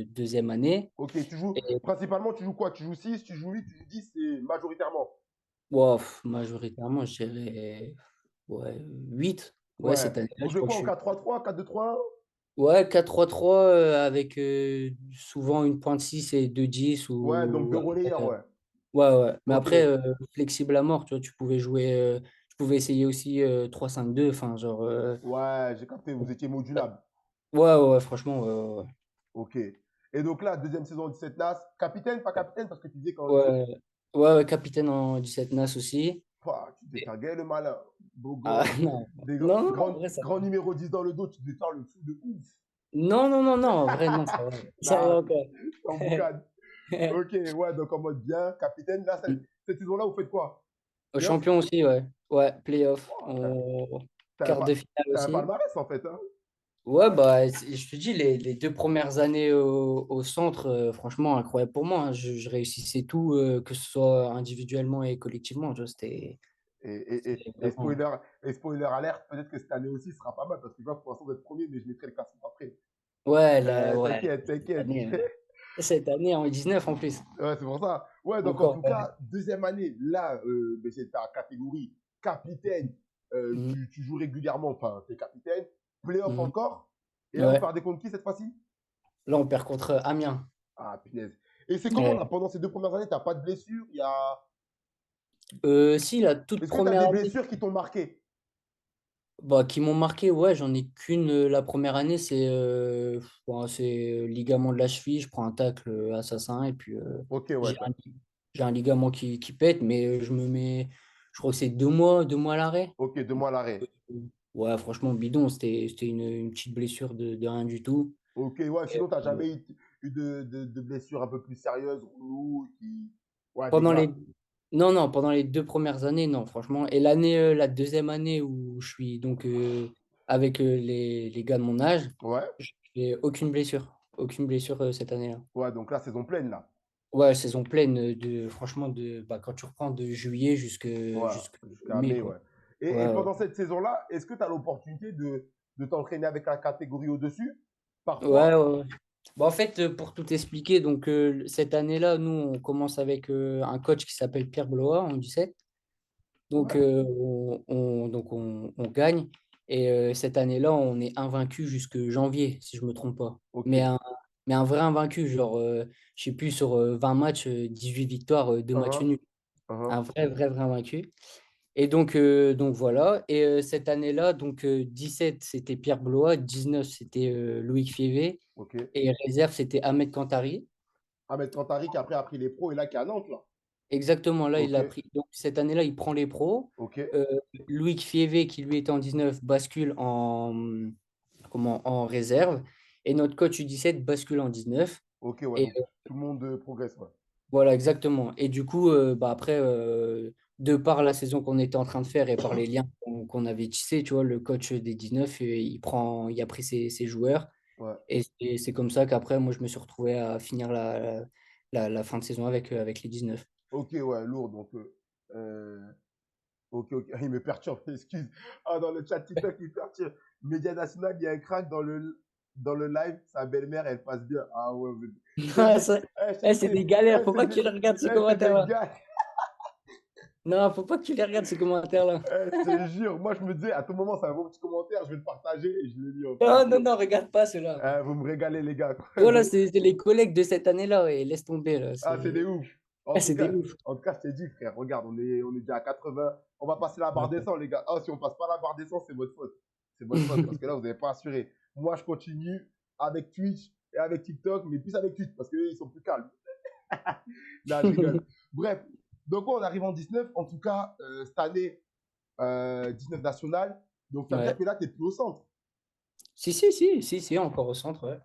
deuxième année. Ok, tu joues, Et principalement, tu joues quoi? Tu joues 6, tu joues 8, tu joues 10, c'est majoritairement. wow, majoritairement, je dirais ouais, 8. Ouais, Ouais. cette année-là, Vous je jouez crois que quoi je en suis. 4-3-3, 4-2-3-1? Ouais, 4-3-3 avec souvent une pointe 6 et 2 10 Ouais, donc deux ou relayeurs, ouais. ouais, ouais. Mais Ok. après, flexible à mort, tu vois, tu pouvais essayer aussi 3-5-2, enfin, genre, Ouais, j'ai capté, vous étiez modulable. ouais, ouais, franchement, ouais, ouais, Ok. Et donc là, deuxième saison 17 NAS, capitaine, pas capitaine, parce que tu disais qu'en ouais. deux, Ouais, ouais, ouais, capitaine en 17 NAS aussi. pouah, tu devais Et- faire gay le malin. Beau Ah, gosse, non, des non, non, en grands, vrai, ça grands va. numéro 10 dans le dos, tu devais faire le fou de ouf. Non, non, non, non, en vrai, non, ça va. Ça va Là, encore. je t'en boucane. Ok, ouais, donc en mode bien, capitaine. Là, cette saison-là, vous faites quoi? Playoff? Champion aussi, ouais. Ouais, playoff. Oh, t'as un, Quart de finale t'as un aussi. palmarès en fait, hein? Ouais, bah, je te dis, les 2 premières années au centre, franchement, incroyable pour moi, hein. Je réussissais tout, que ce soit individuellement et collectivement. Tu vois, c'était Et vraiment. spoiler alerte, peut-être que cette année aussi sera pas mal parce que je vois pour l'instant d'être premier, mais je mettrai le classement après. Ouais, ouais, T'inquiète, cette t'inquiète. année, en 19 en plus. Ouais, c'est pour ça. Ouais, donc en Encore. tout Ouais. cas, deuxième année, là, ben, c'est ta catégorie capitaine. Mhm, Tu joues régulièrement, enfin, t'es capitaine. Playoff mhm. encore. Et là, vous Ouais. perdez contre qui cette fois-ci? Là, on perd contre Amiens. Ah, punaise. Et c'est comment là, Ouais. pendant ces 2 premières années, t'as pas de blessure? Il y a... Si, la toute Est-ce que tu as première des année. blessures qui t'ont marqué? Bah, qui m'ont marqué, ouais, j'en ai qu'une la première année, c'est ligament de la cheville, je prends un tacle assassin et puis Ok, ouais. j'ai un, j'ai un ligament qui pète, mais je crois que c'est 2 mois, 2 mois à l'arrêt. Ok, 2 mois à l'arrêt. Ouais, franchement, bidon, c'était une petite blessure de rien du tout. Ok, ouais, Et, sinon, t'as euh, jamais eu de blessures un peu plus sérieuses, relou, qui... Ouais, des pendant graves. les, non, non, pendant les 2 premières années, non, franchement. Et la deuxième année où je suis donc avec les gars de mon âge, Ouais. j'ai aucune blessure. Aucune blessure cette année-là. Ouais, donc là, saison pleine, là. Ouais, saison pleine franchement, bah, quand tu reprends de juillet Ouais, jusque jusqu'à mai, mai, quoi. ouais. Et Ouais, ouais. pendant cette saison-là, est-ce que tu as l'opportunité de t'entraîner avec la catégorie au-dessus? Ouais, Parfois? ouais, ouais. Bah, en fait, pour tout expliquer, donc cette année-là, nous, on commence avec un coach qui s'appelle Pierre Blois en 17. Donc, Ouais. on gagne. Et cette année-là, on est invaincu jusque janvier, si je ne me trompe pas. Ok. Mais un vrai invaincu, genre, je sais plus, sur 20 matchs, 18 victoires, 2 matchs Uhum, nuls. uhum. Un vrai, vrai, vrai invaincu. Et donc voilà. Et cette année-là, donc 17, c'était Pierre Blois, 19, c'était Loïc Fiévé. Ok. Et réserve, c'était Ahmed Kantari. Ahmed Kantari qui après a pris les pros et là qui est à Nantes, là. Exactement, là, il Ok. a pris. Donc, cette année-là, il prend les pros. Ok. Euh, Loïc Fiévé, qui lui était en 19, bascule en réserve. Et notre coach U17 bascule en 19. Ok, ouais. Et Donc tout le monde progresse, ouais. voilà, exactement. Et du coup, bah, après, de par la saison qu'on était en train de faire et par les liens qu'on avait tissés, tu vois, le coach des 19, il a pris ses joueurs. Ouais. Et c'est comme ça qu'après, moi, je me suis retrouvé à finir la fin de saison avec les 19. Ok, ouais, lourd. Donc, ok, ok. Il me perturbe, excuse. Ah, dans le chat TikTok, il perturbe. Média National, il y a un crack dans le live. Sa belle-mère, elle passe bien. Ah ouais, je te le Ah, dis. ça- Je te dis, C'est des galères, faut pas que tu les regardes ces c'est des commentaires-là. gars. Non, faut pas que tu les regardes ces commentaires-là. Je te jure, moi je me disais, à tout moment, c'est un beau petit commentaire, je vais le partager et je le lis en plus. Non, non, non, regarde pas ceux-là. Vous me régalez, les gars. Voilà, c'est les collègues de cette année-là, ouais, laisse tomber, là. Ah, c'est des ouf. C'est des ouf. En tout cas, je t'ai dit, frère, regarde, on est déjà à 80. On va passer la barre des 100, les gars. Ah, si on passe pas la barre des 100, c'est votre faute. C'est votre faute parce que là, vous n'avez pas assuré. Moi, je continue avec Twitch et avec TikTok, mais plus avec Twitch parce qu'eux, ils sont plus calmes. Là, je rigole. Bref, donc on arrive en 19. En tout cas, cette année, 19 national. Donc, ça veut dire Ouais. que là, tu n'es plus au centre. Si, si, si, si, si, encore au centre, ouais.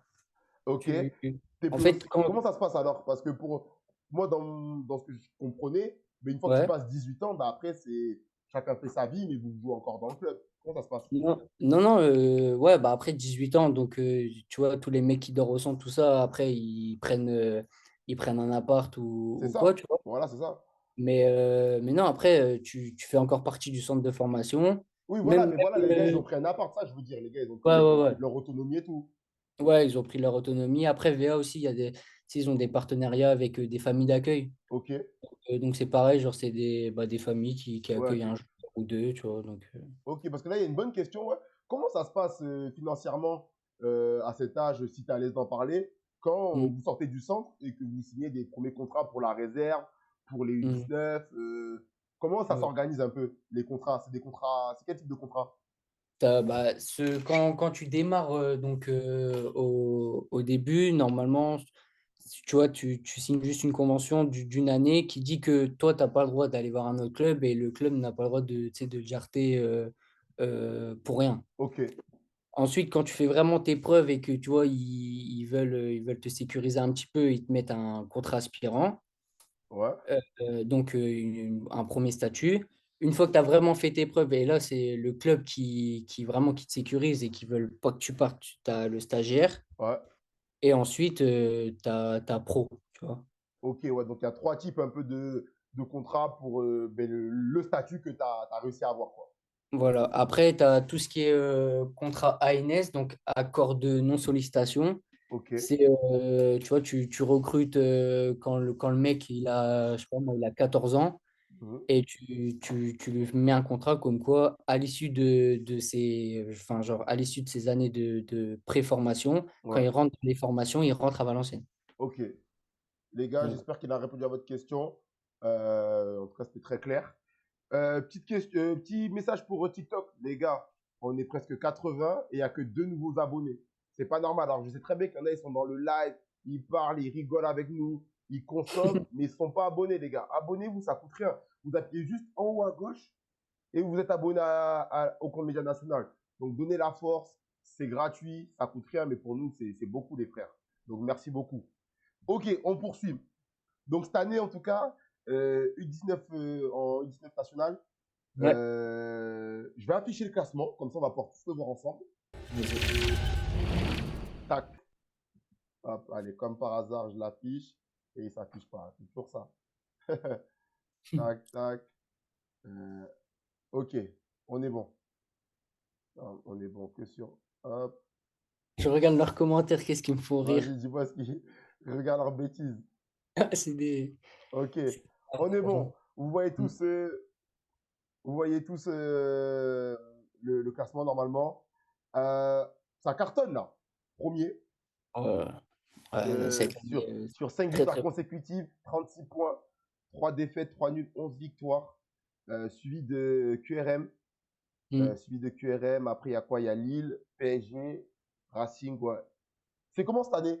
Ok. Tu... T'es En plus au... fait, quand... Comment ça se passe alors? Parce que pour moi, dans ce que je comprenais, mais une fois que tu Ouais. passes 18 ans, bah après, c'est chacun fait sa vie, mais vous jouez encore dans le club. Comment ça se passe? Non, non, non, ouais, bah après 18 ans, donc tu vois, tous les mecs qui dorment au centre, tout ça, après, ils prennent un appart C'est ou quoi, ça. tu vois. Voilà, c'est ça. Mais non, après, tu fais encore partie du centre de formation. Oui, voilà, Même, mais voilà, les gars, ils même, ont pris un appart, ça, je veux dire. Les gars, ils ont ouais, pris ouais, ouais. leur autonomie et tout. Ouais, ils ont pris leur autonomie. Après, VA aussi, il y a des, tu sais, ils ont des partenariats avec des familles d'accueil. Ok, Donc, c'est pareil, genre, c'est des familles qui ouais, accueillent un joueur ou deux, tu vois. Donc, ok, parce que là, il y a une bonne question. Ouais. Comment ça se passe financièrement à cet âge, si tu es à l'aise d'en parler, quand mm, vous sortez du centre et que vous signez des premiers contrats pour la réserve, pour les mm, U19 comment ça ouais. s'organise un peu, les contrats? C'est des contrats, c'est quel type de contrat? Bah, quand tu démarres au début, normalement, tu vois, tu signes juste une convention d'une année qui dit que toi, tu n'as pas le droit d'aller voir un autre club et le club n'a pas le droit tu sais, de te jarter pour rien. Ok, Ensuite, quand tu fais vraiment tes preuves et que tu vois, ils veulent te sécuriser un petit peu, ils te mettent un contrat aspirant, ouais, donc un premier statut. Une fois que tu as vraiment fait tes preuves, et là, c'est le club qui vraiment qui te sécurise et qui veulent pas que tu partes, tu as le stagiaire. ouais. Et ensuite, tu as pro, tu vois. Ok, ouais. Donc, il y a trois types un peu de contrats pour ben, le statut que tu as réussi à avoir, quoi. Voilà. Après, tu as tout ce qui est contrat ANS, donc accord de non-sollicitation. Ok, C'est, tu vois, tu recrutes quand le mec, je sais pas moi, il a 14 ans mhm, et tu lui mets un contrat comme quoi, à l'issue de ses, enfin, genre, à l'issue de ses années de pré-formation, quand ouais. il rentre dans les formations, il rentre à Valenciennes. Ok. Les gars, Donc, j'espère qu'il a répondu à votre question. En tout cas, c'était très clair. Petite question, petit message pour TikTok. Les gars, on est presque 80 et il n'y a que deux nouveaux abonnés. C'est pas normal. Alors, je sais très bien qu'il y en a, ils sont dans le live, ils parlent, ils rigolent avec nous, ils consomment, mais ils ne sont pas abonnés, les gars. Abonnez-vous, ça coûte rien. Vous appuyez juste en haut à gauche et vous êtes abonné au compte Média National. Donc, donnez la force, c'est gratuit, ça coûte rien, mais pour nous, c'est beaucoup, les frères. Donc, merci beaucoup. Ok, on poursuit. Donc, cette année, en tout cas, U19 en U19 national, ouais. je vais afficher le classement, comme ça on va pouvoir tous le voir ensemble. Tac, hop, allez, comme par hasard, je l'affiche et il s'affiche pas. C'est toujours ça. Tac, tac. Euh, ok, on est bon. On est bon que sur. Hop, Je regarde leurs commentaires, qu'est-ce qui me font rire. vas-y, dis-moi ce qui. Regarde leur bêtise. C'est des. Ok, c'est- on est franchement. bon. Vous voyez Mm. tous, le classement normalement. Euh, Ça cartonne là. Premier. Ouais, ouais, cette année, Sur 5 très victoires très. consécutives, 36 points, 3 défaites, 3 nuls, 11 victoires. Suivi de QRM. Mm. Suivi de QRM. Après, il y a quoi? Il y a Lille, PSG, Racing. Ouais. C'est comment cette année?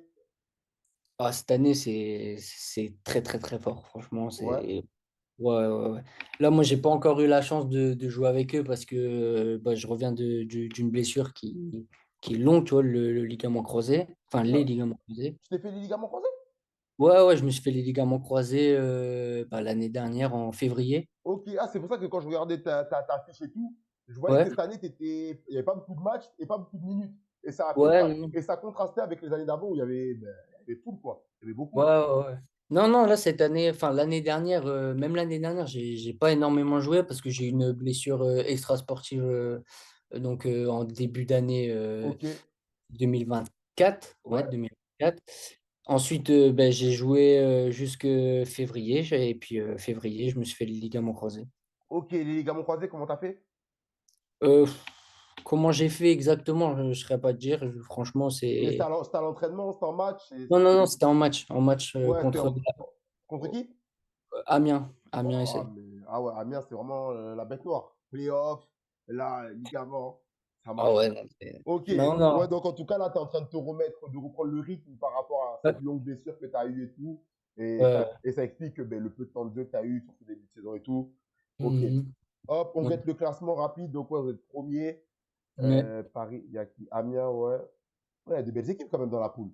Cette année, c'est très très très fort. Franchement, Ouais. c'est. Ouais, ouais, ouais. Là, moi, j'ai pas encore eu la chance de jouer avec eux parce que bah, je reviens d'une blessure qui est longue, tu vois, le ligament croisé. Enfin, Ouais. les ligaments croisés. Tu t'es fait les ligaments croisés? Ouais, ouais, je me suis fait les ligaments croisés bah, l'année dernière en février. Ok. Ah, c'est pour ça que quand je regardais ta fiche et tout, je voyais Ouais, que cette année, il n'y avait pas beaucoup de matchs et pas beaucoup de minutes. Et ça, a fait, ouais, non, et ça contrastait avec les années d'avant où il y avait full, quoi. Il y avait ouais, beaucoup. ouais, ouais. Non, non, là, cette année, enfin, l'année dernière, même l'année dernière, j'ai pas énormément joué parce que j'ai eu une blessure extra-sportive en début d'année Ok. 2024. Ouais, Ouais. 2024. Ensuite, ben, j'ai joué jusque février. Et puis, février, je me suis fait le ligament croisé. Ok. Les ligaments croisés, comment t'as fait? Euh, Comment j'ai fait exactement, je ne saurais pas te dire. Franchement, Mais c'est. c'était à l'entraînement, c'était en match. Non, non, non, c'était en match. En match Ouais, c'était contre contre qui? Amiens. Amiens Oh, SC. ah ouais, Amiens, c'est vraiment la bête noire. Playoff, là, ligament, ça Ah marche. ouais, non, Ok. non, Ouais, non. donc en tout cas, là, tu es en train de te remettre, de reprendre le rythme par rapport à Ouais, cette longue blessure que tu as eue et tout. ouais. Et ça explique que, ben, le peu de temps de jeu que tu as eu sur ce début de saison et tout. Ok. Mhm. Hop, on Ouais. guette le classement rapide. Donc, ouais, vous êtes premier. Ouais. Paris, il y a qui? Amiens, ouais. Ouais, il y a des belles équipes quand même dans la poule.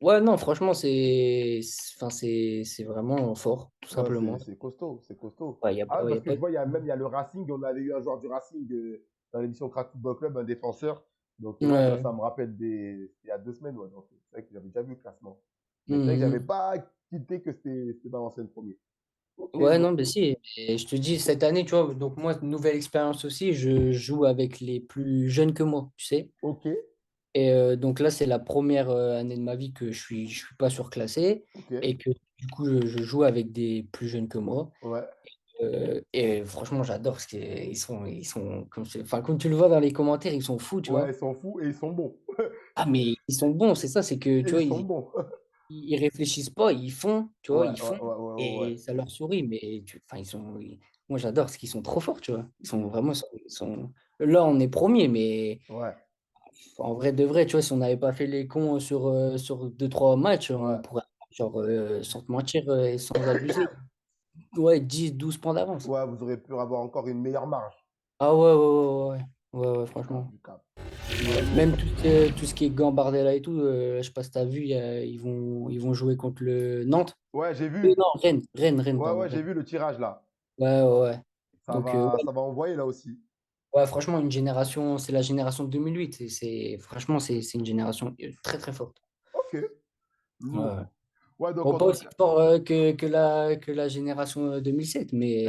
Ouais, non, franchement, enfin, c'est vraiment fort, tout Ouais, simplement. c'est costaud, c'est costaud. Ouais, il n'y a Ah ouais, pas. Y parce a que pas... je vois, il y a le Racing, on avait eu un joueur du Racing dans l'émission Crack Football Club, un défenseur. Donc, ouais, Ouais. ça me rappelle il y a 2 semaines, ouais. Donc, c'est vrai que j'avais déjà vu le classement. Mais c'est vrai que j'avais Mhm. pas quitté que c'était dans l'ancienne premier. Ok, Ouais, non, mais si. Et je te dis, cette année, tu vois, donc moi, nouvelle expérience aussi, je joue avec les plus jeunes que moi, tu sais. ok, Et donc là, c'est la première année de ma vie que je suis pas surclassé ok, et que du coup, je joue avec des plus jeunes que moi. ouais. Et franchement, j'adore parce qu'ils sont enfin, comme tu le vois dans les commentaires, ils sont fous, tu Ouais, vois. ils s'en foutent et ils sont bons. Ah, mais ils sont bons, c'est ça, c'est que, Et tu ils vois, sont bons. ils réfléchissent pas, ils font, tu vois, Ouais, ils ouais, font ouais, ouais, ouais. et ça leur sourit, mais enfin, moi, j'adore parce qu'ils sont trop forts, tu vois. Ils sont vraiment, là, on est premier, mais Ouais, en vrai de vrai, tu vois, si on n'avait pas fait les cons sur deux trois matchs, on ouais, pourrait, genre, sans te mentir et sans abuser, ouais, 10 12 points d'avance. ouais, vous aurez pu avoir encore une meilleure marge. Ah ouais, ouais, ouais, ouais, ouais, ouais, ouais, Du cap, franchement. du cap. Ouais, Même lourd. tout ce qui est Gambardella et tout, je sais pas si tu as vu, ils vont jouer contre le Nantes. Ouais, j'ai vu. Non, Rennes, Rennes, Rennes, Ouais, pardon, ouais, j'ai Rennes. vu le tirage là. Ouais, ouais, ouais. Donc, Ça va envoyer là aussi. ouais, franchement, c'est la génération de 2008. Franchement, c'est une génération très, très forte. Ok, Ouais, ouais. lourd. Ouais, donc Bon, en pas tout aussi cas, fort que la génération 2007, mais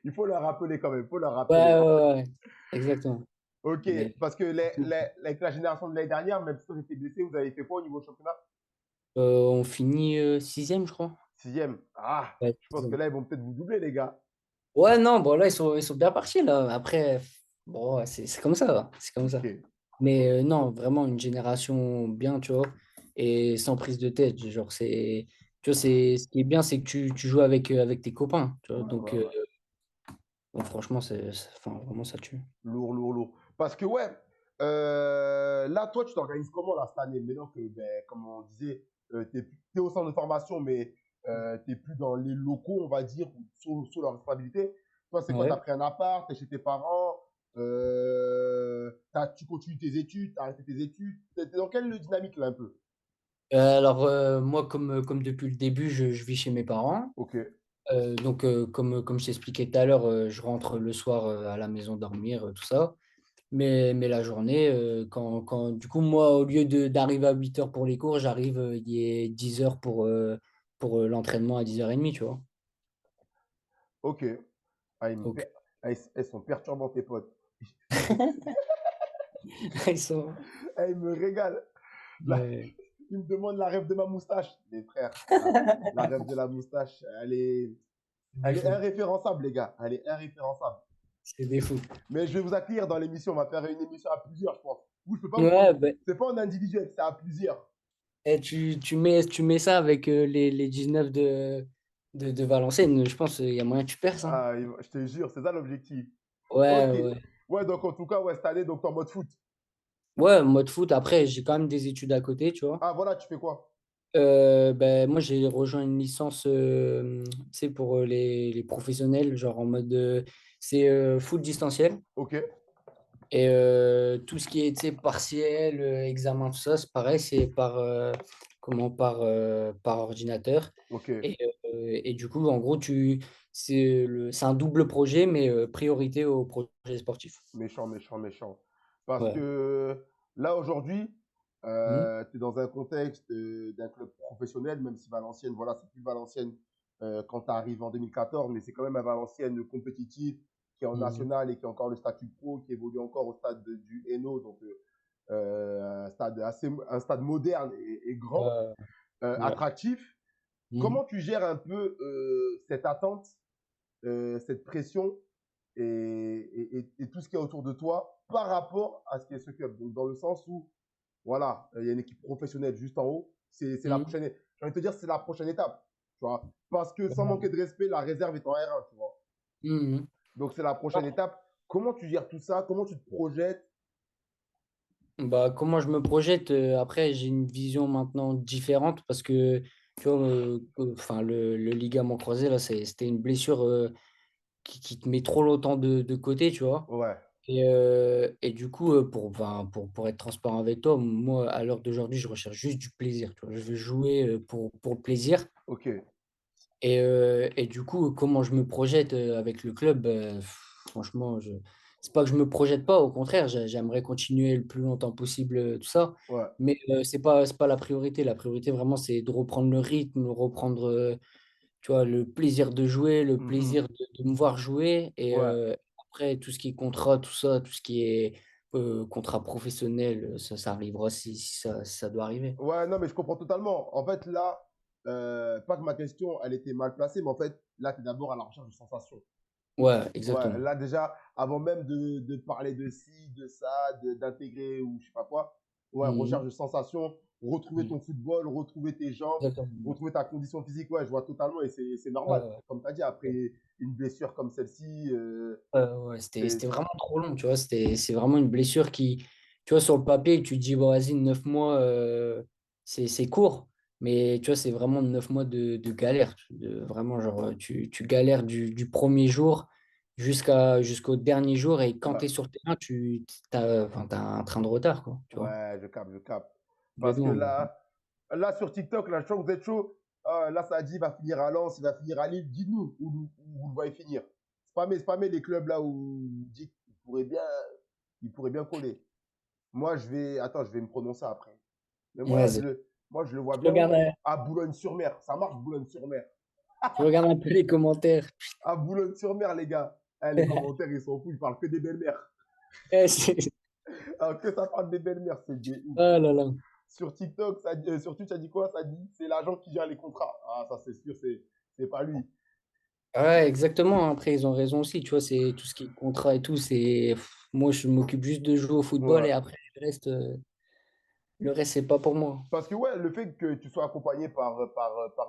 il faut leur rappeler quand même, il faut leur ouais, rappeler. ouais, ouais, ouais. Exactement. Ok, Mais parce que avec la génération de l'année dernière, même si vous étiez blessé, vous avez fait quoi au niveau championnat? on finit sixième, je crois. Sixième. Ah, Ouais, je pense que sixième. là, ils vont peut-être vous doubler, les gars. Ouais, non, bon, là, ils sont bien partis, là. Après, bon, ouais, c'est comme ça, là. C'est comme Ok. ça. Mais non, vraiment une génération bien, tu vois, et sans prise de tête. Genre, tu vois, ce qui est bien, c'est que tu joues avec tes copains, tu vois. Ouais, Donc, ouais, ouais. bon, franchement, enfin, vraiment, ça tue. Lourd, lourd, lourd. Parce que, ouais, là, toi, tu t'organises comment, là, cette année? Maintenant que, ben, comme on disait, t'es au centre de formation, mais t'es plus dans les locaux, on va dire, ou sous leur responsabilité. Toi, c'est quoi? T'as Ouais. pris un appart, t'es chez tes parents, tu continues tes études, t'as arrêté tes études. T'es dans quelle dynamique, là, un peu? Alors, moi, comme depuis le début, je vis chez mes parents. Ok, Donc, comme je t'expliquais tout à l'heure, je rentre le soir à la maison dormir, tout ça. Mais la journée, du coup, moi, au lieu d'arriver à 8 heures pour les cours, j'arrive, il est 10 heures pour l'entraînement à 10h30, tu vois. ok. Ah, Donc, elles sont perturbants, tes potes. ils sont. Ah, ils me régalent. Là, Ouais. ils me demandent la rêve de ma moustache. Les frères, la rêve de la moustache, C'est des elle est fous. irréférençable, les gars. Elle est irréférençable. C'est des fous. Mais je vais vous accueillir dans l'émission. On va faire une émission à plusieurs, je pense. Vous, je peux pas vous. Ouais, ben, C'est pas en individuel, c'est à plusieurs. tu mets ça avec les 19 de Valenciennes. Je pense qu'il y a moyen que tu perces, hein. Ah, je te jure, c'est ça l'objectif. Ouais, Ok. ouais. Ouais, donc en tout cas, ouais, cette année, donc t'es en mode foot. Ouais, mode foot. Après, j'ai quand même des études à côté, tu vois. Ah, voilà, tu fais quoi? Ben, moi, j'ai rejoint une licence, tu sais, pour les professionnels, genre en mode, c'est full distanciel. Ok, Et tout ce qui est, tu sais, partiel, examen, tout ça, c'est pareil, c'est par ordinateur. ok. Et du coup, en gros, c'est un double projet, mais priorité au projet sportif. Méchant, méchant, méchant. Parce Ouais. que là, aujourd'hui, Mhm. tu es dans un contexte d'un club professionnel, même si Valenciennes, voilà, c'est plus Valenciennes quand tu arrives en 2014, mais c'est quand même un Valenciennes compétitif qui est en Mhm. national et qui a encore le statut pro, qui évolue encore au stade du Hainaut, donc un stade moderne et grand, Ouais. Ouais. attractif. Mhm. Comment tu gères un peu cette attente, cette pression et tout ce qu'il y a autour de toi par rapport à ce qui est ce club. Donc, dans le sens où, voilà, il y a une équipe professionnelle juste en haut. C'est la Mhm. prochaine, j'ai envie de te dire, c'est la prochaine étape. Tu vois, parce que sans manquer de respect, la réserve est en R1, tu vois. Mhm. Donc, c'est la prochaine étape. Comment tu gères tout ça? Comment tu te projettes? Bah, comment je me projette, après, j'ai une vision maintenant différente parce que, tu vois, enfin, le ligament croisé, là, c'était une blessure qui te met trop longtemps de côté, tu vois. Ouais, Et du coup, enfin, pour être transparent avec toi, moi, à l'heure d'aujourd'hui, je recherche juste du plaisir, tu vois. Je veux jouer pour le plaisir. ok. Et du coup, comment je me projette avec le club, franchement, c'est pas que je me projette pas, au contraire, j'aimerais continuer le plus longtemps possible, tout ça. Ouais, Mais c'est pas la priorité. La priorité, vraiment, c'est de reprendre le rythme, reprendre. tu vois, le plaisir de jouer, le Mhm. plaisir de me voir jouer. Et Ouais. après, tout ce qui est contrat, tout ça, tout ce qui est contrat professionnel, ça arrivera si ça doit arriver. Ouais, non, mais je comprends totalement. En fait, là, pas que ma question, elle était mal placée, mais en fait, là, tu es d'abord à la recherche de sensations. Ouais, Ouais, exactement. là, déjà, avant même de parler de ci, de ça, d'intégrer ou je sais pas quoi, ouais, recherche Mhm. de sensations, retrouver Mhm. ton football, retrouver tes jambes, Exactement. retrouver ta condition physique, ouais, je vois totalement et c'est Ouais, normal. ouais, Comme tu as dit, après ouais. une blessure comme celle-ci, Ouais, c'est c'était vraiment trop long, tu vois. C'est vraiment une blessure qui, tu vois, sur le papier, tu te dis, bon, vas-y, 9 mois, c'est court. Mais tu vois, c'est vraiment 9 mois de galère. Vraiment, genre, tu galères du premier jour jusqu'au dernier jour. Et quand ouais, tu es sur le terrain, enfin, t'as un train de retard, quoi, tu vois. ouais, je capte, je capte. Parce que Complètement. là sur TikTok, là, je sens que vous êtes chaud. Ah, là, ça dit, il va finir à Lens, il va finir à Lille. Dites-nous où vous le voyez finir. Spammez les clubs là où vous dites qu'il pourrait bien coller. Moi, attends, je vais me prononcer après. Mais Vas-y. moi, je le vois Je bien regarde, où? un- À Boulogne-sur-Mer. Ça marche, Boulogne-sur-Mer. je regarde un peu les commentaires. À Boulogne-sur-Mer, les gars. Eh, les commentaires, ils sont fous. Ils parlent que des belles-mères. Alors que ça parle des belles-mères, c'est des ouf. Ah là là. Sur TikTok, sur Twitch, ça dit quoi? Ça dit, c'est l'agent qui gère les contrats. Ah, ça, c'est sûr, c'est pas lui. Ouais, exactement. Après, ils ont raison aussi. Tu vois, c'est tout ce qui est contrat et tout. Moi, je m'occupe juste de jouer au football Ouais. et après, le reste, c'est pas pour moi. Parce que, ouais, le fait que tu sois accompagné par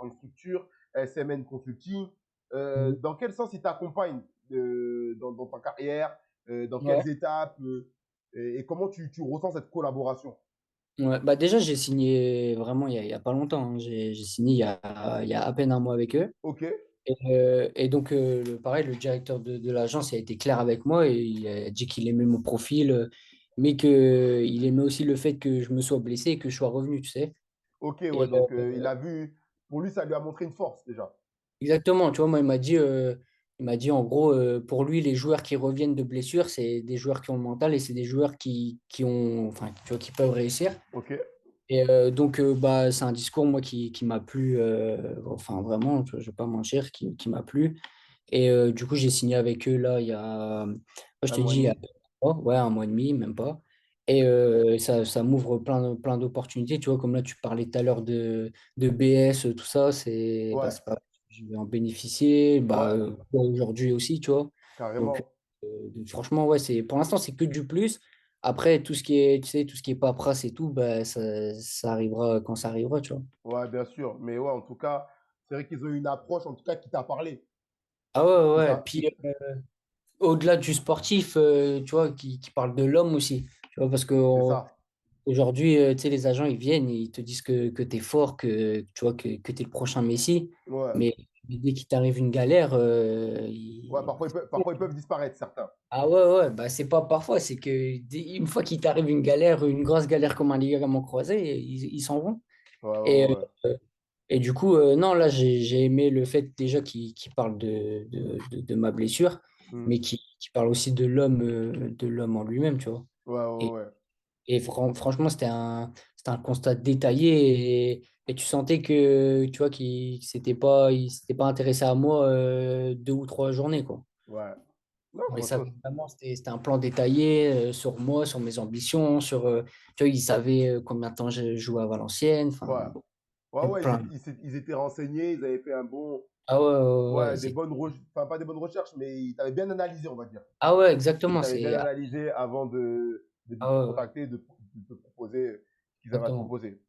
une structure, SMN Consulting, Mhm. dans quel sens il t'accompagne dans ta carrière, dans Ouais. quelles étapes, et comment tu ressens cette collaboration? Ouais. Bah, déjà, j'ai signé vraiment il y a pas longtemps, hein. J'ai signé il y a à peine un mois avec eux. Ok, Et donc, pareil, le directeur de l'agence a été clair avec moi et il a dit qu'il aimait mon profil, mais qu'il aimait aussi le fait que je me sois blessé et que je sois revenu, tu sais. ok, Et, ouais, donc il a vu, pour lui, ça lui a montré une force déjà. exactement, tu vois, moi, il m'a dit en gros, pour lui, les joueurs qui reviennent de blessure, c'est des joueurs qui ont le mental et c'est des joueurs qui ont, enfin, tu vois, qui peuvent réussir. Ok, Et donc, bah, c'est un discours, moi, qui m'a plu, enfin, vraiment, tu vois, je vais pas mentir, qui m'a plu. Et du coup, j'ai signé avec eux, là, moi, je un te mois et dis, il y a demi. ouais, un mois et demi, même pas. Et ça m'ouvre plein d'opportunités. Tu vois, comme là, tu parlais tout à l'heure de BS, tout ça, bah, Ouais, c'est pas, je vais en bénéficier. Bah, ouais, aujourd'hui aussi, tu vois. Donc, carrément. franchement, ouais, pour l'instant, c'est que du plus. Après, tout ce qui est, tu sais, tout ce qui est paperasse et tout, bah, ça arrivera quand ça arrivera, tu vois. Ouais, bien sûr. Mais ouais, en tout cas, c'est vrai qu'ils ont eu une approche, en tout cas, qui t'a parlé. Ah ouais, Qui ouais. t'a, Puis, au-delà du sportif, tu vois, qui parle de l'homme aussi. Tu vois, parce que c'est ça. aujourd'hui, tu sais, les agents, ils viennent, ils te disent que tu es fort, tu vois, que tu es le prochain Messi. Ouais. Mais dès qu'il t'arrive une galère, Ouais, parfois ils peuvent disparaître, certains. ah ouais, ouais, bah c'est pas parfois, c'est que une fois qu'il t'arrive une galère, une grosse galère comme un ligament croisé, ils s'en vont. Ouais, Et, ouais, et du coup, non, là, j'ai aimé le fait déjà qu'il parle de ma blessure, ouais. mais qu'il parle aussi de l'homme en lui-même, tu vois. Ouais, ouais, Et, ouais. et franchement, c'était un constat détaillé et tu sentais que, tu vois, qu'il s'était pas intéressé à moi 2 ou 3 journées, quoi. Ouais. Non, Mais ça, franchement, vraiment, c'était un plan détaillé sur moi, sur mes ambitions, tu vois, il savait combien de temps je jouais à Valenciennes, ouais. enfin, Ouais, ouais, plein. ils étaient renseignés, ils avaient fait Ah ouais, ouais, ouais, ouais, des bonnes enfin, pas des bonnes recherches, mais ils t'avaient bien analysé, on va dire. ah ouais, Ils exactement, t'avaient bien analysé avant de ah te ouais, ouais, contacter, de te proposer ce qu'ils avaient à te exactement. proposer.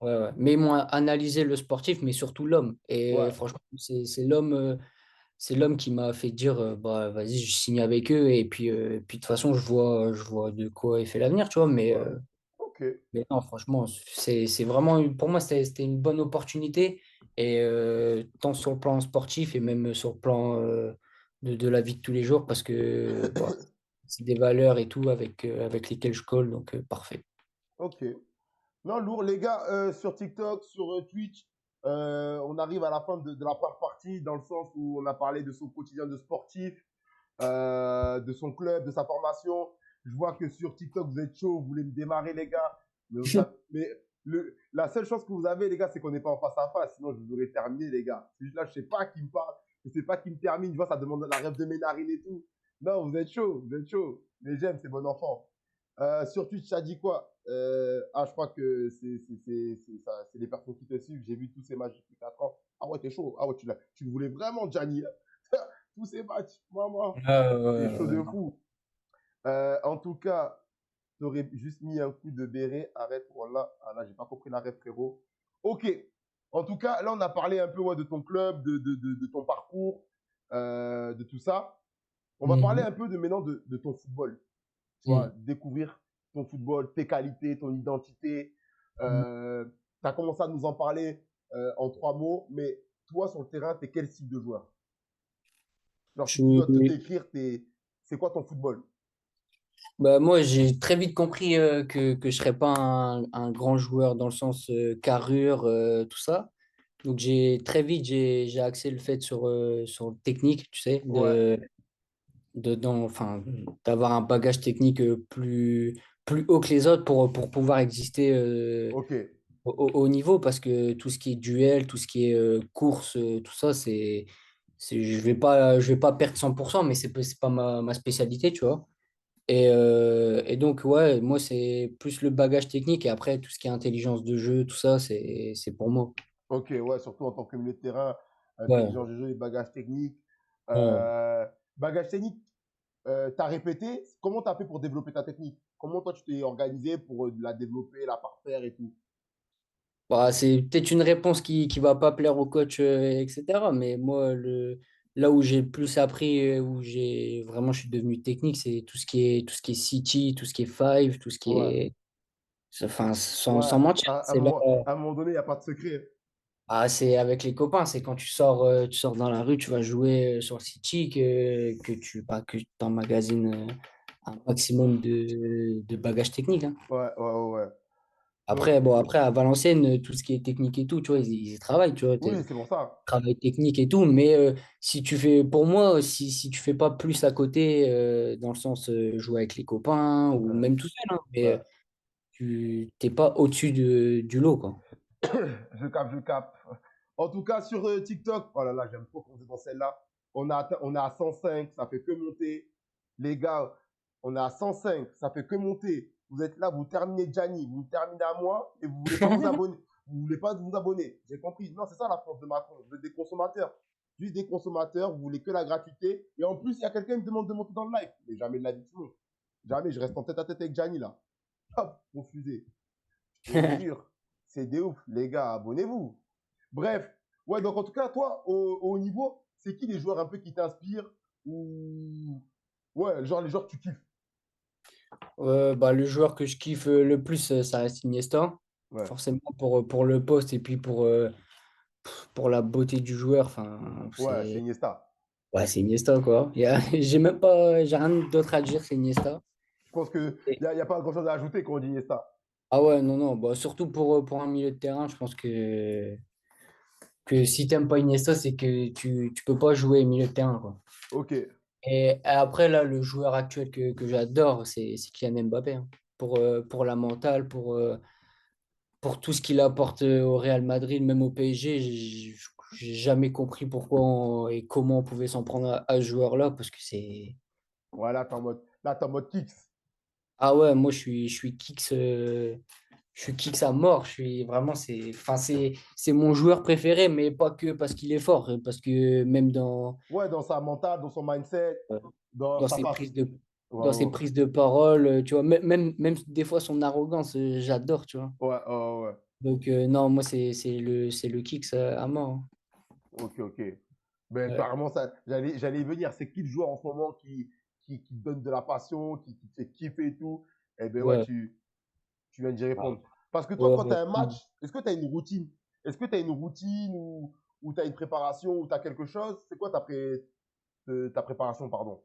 Ouais, ouais. Mais ils m'ont analysé le sportif, mais surtout l'homme. Et Ouais, franchement, c'est l'homme qui m'a fait dire, bah, vas-y, je signe avec eux. Et puis de toute façon, je vois de quoi est fait l'avenir, tu vois. ouais. Ok. Mais non, franchement, c'est vraiment, pour moi, c'était une bonne opportunité. Et tant sur le plan sportif et même sur le plan de la vie de tous les jours, parce que bah, c'est des valeurs et tout avec lesquelles je colle, donc parfait. Ok. Non, lourd, les gars, sur TikTok, sur Twitch, on arrive à la fin de la première partie, dans le sens où on a parlé de son quotidien de sportif, de son club, de sa formation. Je vois que sur TikTok, vous êtes chaud, vous voulez me démarrer, les gars. Mais, La seule chance que vous avez, les gars, c'est qu'on n'est pas en face à face. Sinon, je vous aurais terminé, les gars. C'est juste là, je sais pas qui me parle. Je sais pas qui me termine. Tu vois, ça demande la rêve de mes narines et tout. Non, vous êtes chaud, vous êtes chaud. Mais j'aime, c'est bon enfant. Sur Twitch, ça dit quoi je crois que c'est les personnes qui te suivent. J'ai vu tous ces matchs depuis 4 ans. Ah ouais, t'es chaud. Ah ouais, tu le voulais vraiment, Gianni. Tous ces matchs, maman. T'es chaud de Non. fou. En tout cas, t'aurais juste mis un coup de béret. Arrête, voilà. Ah là, j'ai pas compris la rêve, frérot. Ok. En tout cas, là, on a parlé un peu ouais, de ton club, de ton parcours, de tout ça. On va parler Mhm. un peu de maintenant de ton football. Tu vois, Mhm. découvrir ton football, tes qualités, ton identité. Mhm. Tu as commencé à nous en parler en 3 mots, mais toi, sur le terrain, tu es quel style de joueur? Genre, Je si tu dois te suis- décrire, c'est quoi ton football? Bah, moi, j'ai très vite compris que je serais pas un grand joueur dans le sens carrure, tout ça. Donc, j'ai axé le fait sur le technique, tu sais, Ouais, enfin, d'avoir un bagage technique plus haut que les autres pour pouvoir exister ok, au haut niveau, parce que tout ce qui est duel, tout ce qui est course, tout ça, je vais pas perdre 100%, mais c'est pas ma spécialité, tu vois. Et donc, ouais, moi, c'est plus le bagage technique et après, tout ce qui est intelligence de jeu, tout ça, c'est pour moi. ok, ouais, surtout en tant que milieu de terrain, Ouais, intelligence de jeu et bagage technique. ouais. Euh, Bagage technique, tu as répété, comment tu as fait pour développer ta technique? Comment toi, tu t'es organisé pour la développer, la parfaire et tout? Bah, c'est peut-être une réponse qui va pas plaire au coach, etc. Mais moi, là où j'ai le plus appris, je suis devenu technique, c'est tout ce qui est City, tout ce qui est Five, tout ce qui Ouais, est, enfin, ouais, sans mentir, c'est là. à un moment donné, il n'y a pas de secret. Ah, c'est avec les copains, c'est quand tu sors dans la rue, tu vas jouer sur le City que tu emmagasines un maximum de bagages techniques, hein. Ouais, ouais, ouais, ouais. Donc, Après, à Valenciennes, tout ce qui est technique et tout, tu vois, ils y travaillent, tu vois, oui, c'est pour ça. travail technique et tout, mais pour moi, si tu fais pas plus à côté, dans le sens jouer avec les copains ou Ouais, même tout seul, hein, mais ouais. tu t'es pas au-dessus du lot, quoi. Je capte, je capte. En tout cas, sur TikTok, oh là là, j'aime trop qu'on est dans celle-là. On est à 105, ça fait que monter. Les gars, on est à 105, ça fait que monter. Vous êtes là, vous terminez Gianni, vous terminez à moi et vous voulez pas vous abonner. Vous voulez pas vous abonner. J'ai compris. Non, c'est ça la France de Macron. Vous êtes des consommateurs. Juste des consommateurs, vous voulez que la gratuité. Et en plus, il y a quelqu'un qui me demande de monter dans le live. Mais jamais de la vie, sinon. Jamais, je reste en tête à tête avec Gianni là. Hop, confusé. Je te jure, c'est des ouf. Les gars, abonnez-vous. Bref, ouais, donc en tout cas, toi, au haut niveau, c'est qui les joueurs un peu qui t'inspirent ou ouais, genre les joueurs que tu kiffes? Bah, le joueur que je kiffe le plus, ça reste Iniesta. Ouais, Forcément pour le poste et puis pour la beauté du joueur. Enfin, ouais, c'est Iniesta. ouais, c'est Iniesta, quoi. J'ai rien d'autre à dire, c'est Iniesta. Je pense qu'il Et- n'y a, y a pas grand-chose à ajouter quand on dit Iniesta. ah ouais, non, non, bah, surtout pour un milieu de terrain, je pense que si t'aimes pas Iniesta, c'est que tu peux pas jouer milieu de terrain, quoi. Ok, Et après, là, le joueur actuel que j'adore, c'est Kylian Mbappé, hein. Pour la mentale, pour tout ce qu'il apporte au Real Madrid, même au PSG, j'ai jamais compris pourquoi et comment on pouvait s'en prendre à ce joueur-là, parce que c'est... voilà, là, t'es en mode kicks. Ah ouais, moi, je suis Kicks à mort. Je suis vraiment, enfin, c'est mon joueur préféré, mais pas que parce qu'il est fort, parce que même Ouais, dans sa mentale, dans son mindset, euh, dans dans sa ses façon. prises de, Ouais, dans ses ouais, prises de parole, tu vois, même des fois son arrogance, j'adore, tu vois. ouais, ouais, ouais. Donc, non, moi, c'est le Kicks à mort, hein. Ok, ok. Ben, Ouais. apparemment, ça, j'allais y venir. C'est qui le joueur en ce moment qui donne de la passion, qui te fait kiffer et tout? Eh ben ouais, Ouais. tu viens d'y Ah, répondre. Parce que toi, ouais, quand tu as un ouais. match, est-ce que tu as une routine? Est-ce que tu as une routine ou tu as une préparation ou tu as quelque chose? C'est quoi ta préparation, pardon?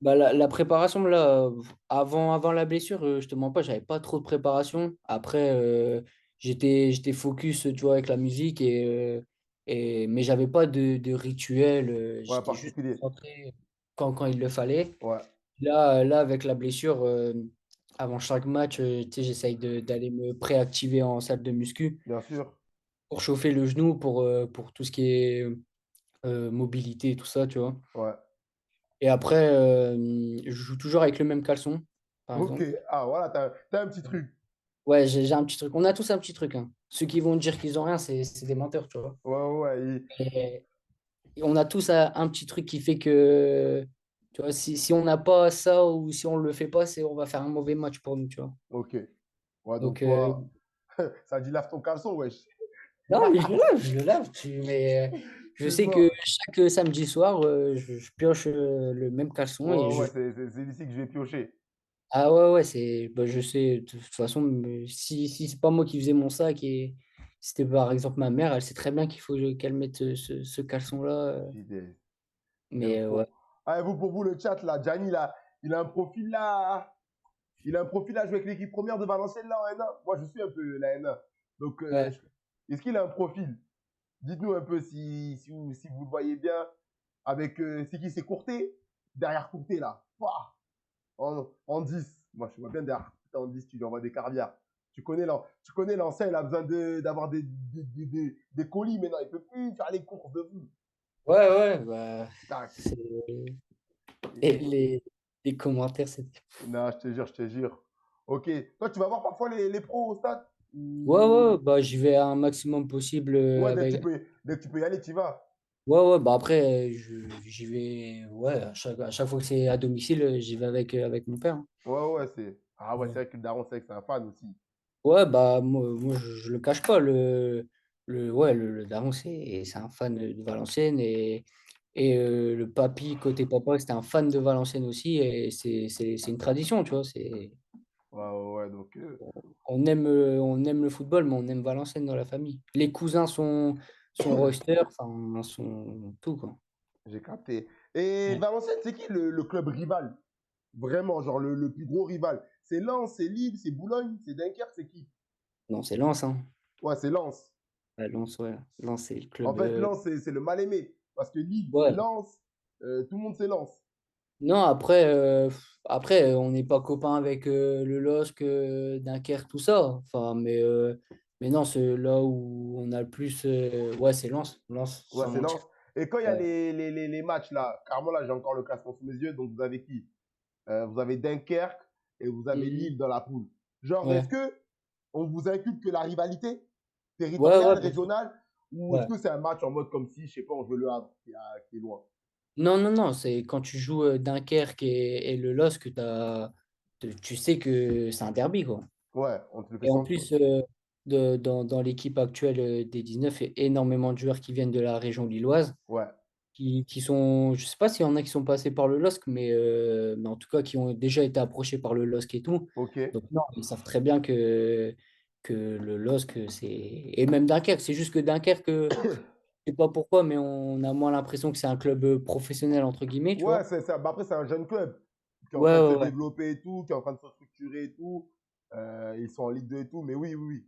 Bah, la préparation, là, avant la blessure, je te mens pas, j'avais pas trop de préparation. Après, j'étais focus, tu vois, avec la musique, mais j'avais pas de rituel. Ouais, J'étais juste particulier. concentré quand il le fallait. Ouais, Là, avec la blessure, avant chaque match, tu sais, j'essaye d'aller me préactiver en salle de muscu Bien sûr. pour chauffer le genou, pour tout ce qui est mobilité et tout ça, tu vois. Ouais. Et après, je joue toujours avec le même caleçon, par Ok. exemple. Ah, voilà, t'as un petit truc. Ouais, j'ai un petit truc. On a tous un petit truc, hein. Ceux qui vont dire qu'ils ont rien, c'est des menteurs, tu vois. Ouais, ouais, ouais. Et, et on a tous un petit truc qui fait que, tu vois, si on n'a pas ça ou si on le fait pas, on va faire un mauvais match pour nous, tu vois. Ok. Ouais, donc Donc, toi, ça dit lave ton caleçon, wesh. non, mais je le lave, mais je C'est sais que mort. chaque samedi soir, je pioche le même caleçon Ouais, et je ouais, joue. c'est ici que je vais piocher. Ah ouais, ouais, bah, je sais, de toute façon, si c'est pas moi qui faisais mon sac et c'était par exemple ma mère, elle sait très bien qu'il faut qu'elle mette ce caleçon-là. Putain, j'aime Mais ouais, trop. Ah, et vous, pour vous, le chat, là, Gianni, là, il a un profil là. Il a un profil à jouer avec l'équipe première de Valenciennes là en N1. Moi, je suis un peu la N1. Donc, ouais. est-ce qu'il a un profil? Dites-nous un peu si vous le voyez bien. Avec, c'est qui? C'est Courté? Derrière Courté, là. Pouah, en 10. Moi, je vois bien derrière Courté en 10, tu lui envoies des carrières. Tu connais l'ancien, il a besoin d'avoir des colis maintenant. Il peut plus faire les courses de vous. Ouais, ouais, bah, Tac. c'est- et Et- les commentaires, c'était. non, je te jure. Ok. Toi, tu vas voir parfois les pros au stade? Ouais, ouais, Ou... bah, j'y vais un maximum possible Ouais, avec. dès que tu peux y aller, tu y vas. Ouais, ouais, bah après, j'y vais, ouais, à chaque fois que c'est à domicile, j'y vais avec mon père, hein. Ouais, ouais, c'est. Ah ouais, c'est Ouais. vrai que le daron, c'est vrai que c'est un fan aussi. Ouais, bah, moi je le cache pas, ouais, le daron, c'est un fan de Valenciennes et le papy, côté papa, c'était un fan de Valenciennes aussi et c'est une tradition, tu vois. Ouais, ouais, ouais, donc On aime le football, mais on aime Valenciennes dans la famille. Les cousins sont roysters, enfin, sont tout, quoi. j'ai capté. Et Ouais. Valenciennes, c'est qui le club rival? Vraiment, genre le plus gros rival. C'est Lens, c'est Lille, c'est Boulogne, c'est Dunkerque, c'est qui? Non, c'est Lens, hein. Ouais, c'est Lens. Ouais, Lens, ouais. Lens, c'est le En club. fait, Lens, c'est le mal aimé. Parce que Lille, c'est Ouais. Lens. Tout le monde, c'est Lens. Non, après, on n'est pas copains avec le LOSC, Dunkerque, tout ça. Enfin, mais non, c'est là où on a le plus. Ouais, c'est Lens. Lens, Ouais, sans c'est mentir. Lens. Et quand il y a Ouais. les matchs là, carrément là, j'ai encore le classement sous mes yeux. Donc, vous avez qui? Vous avez Dunkerque et vous avez Mhm. Lille dans la poule. Genre, est-ce Ouais. que on vous inculque que la rivalité Ouais, ouais, territoriale, bien sûr. régionale, ou est-ce Ouais. que c'est un match en mode comme si, je sais pas, on veut le Havre qui est loin? Non, non, non, c'est quand tu joues Dunkerque et le LOSC, tu sais que c'est un derby, quoi. Ouais, on te le fait Et en sentir. plus, dans l'équipe actuelle des 19, il y a énormément de joueurs qui viennent de la région lilloise. Ouais, Qui sont, je sais pas s'il y en a qui sont passés par le LOSC, mais en tout cas qui ont déjà été approchés par le LOSC et tout. ok. Donc non, ils savent très bien que le LOSC, et même Dunkerque, c'est juste que Dunkerque, je sais pas pourquoi, mais on a moins l'impression que c'est un club professionnel, entre guillemets, tu Ouais, vois. bah après, c'est un jeune club qui est en Ouais, train de se ouais, ouais. développer et tout, qui est en train de se structurer et tout. Ils sont en Ligue 2 et tout, mais oui, oui, oui.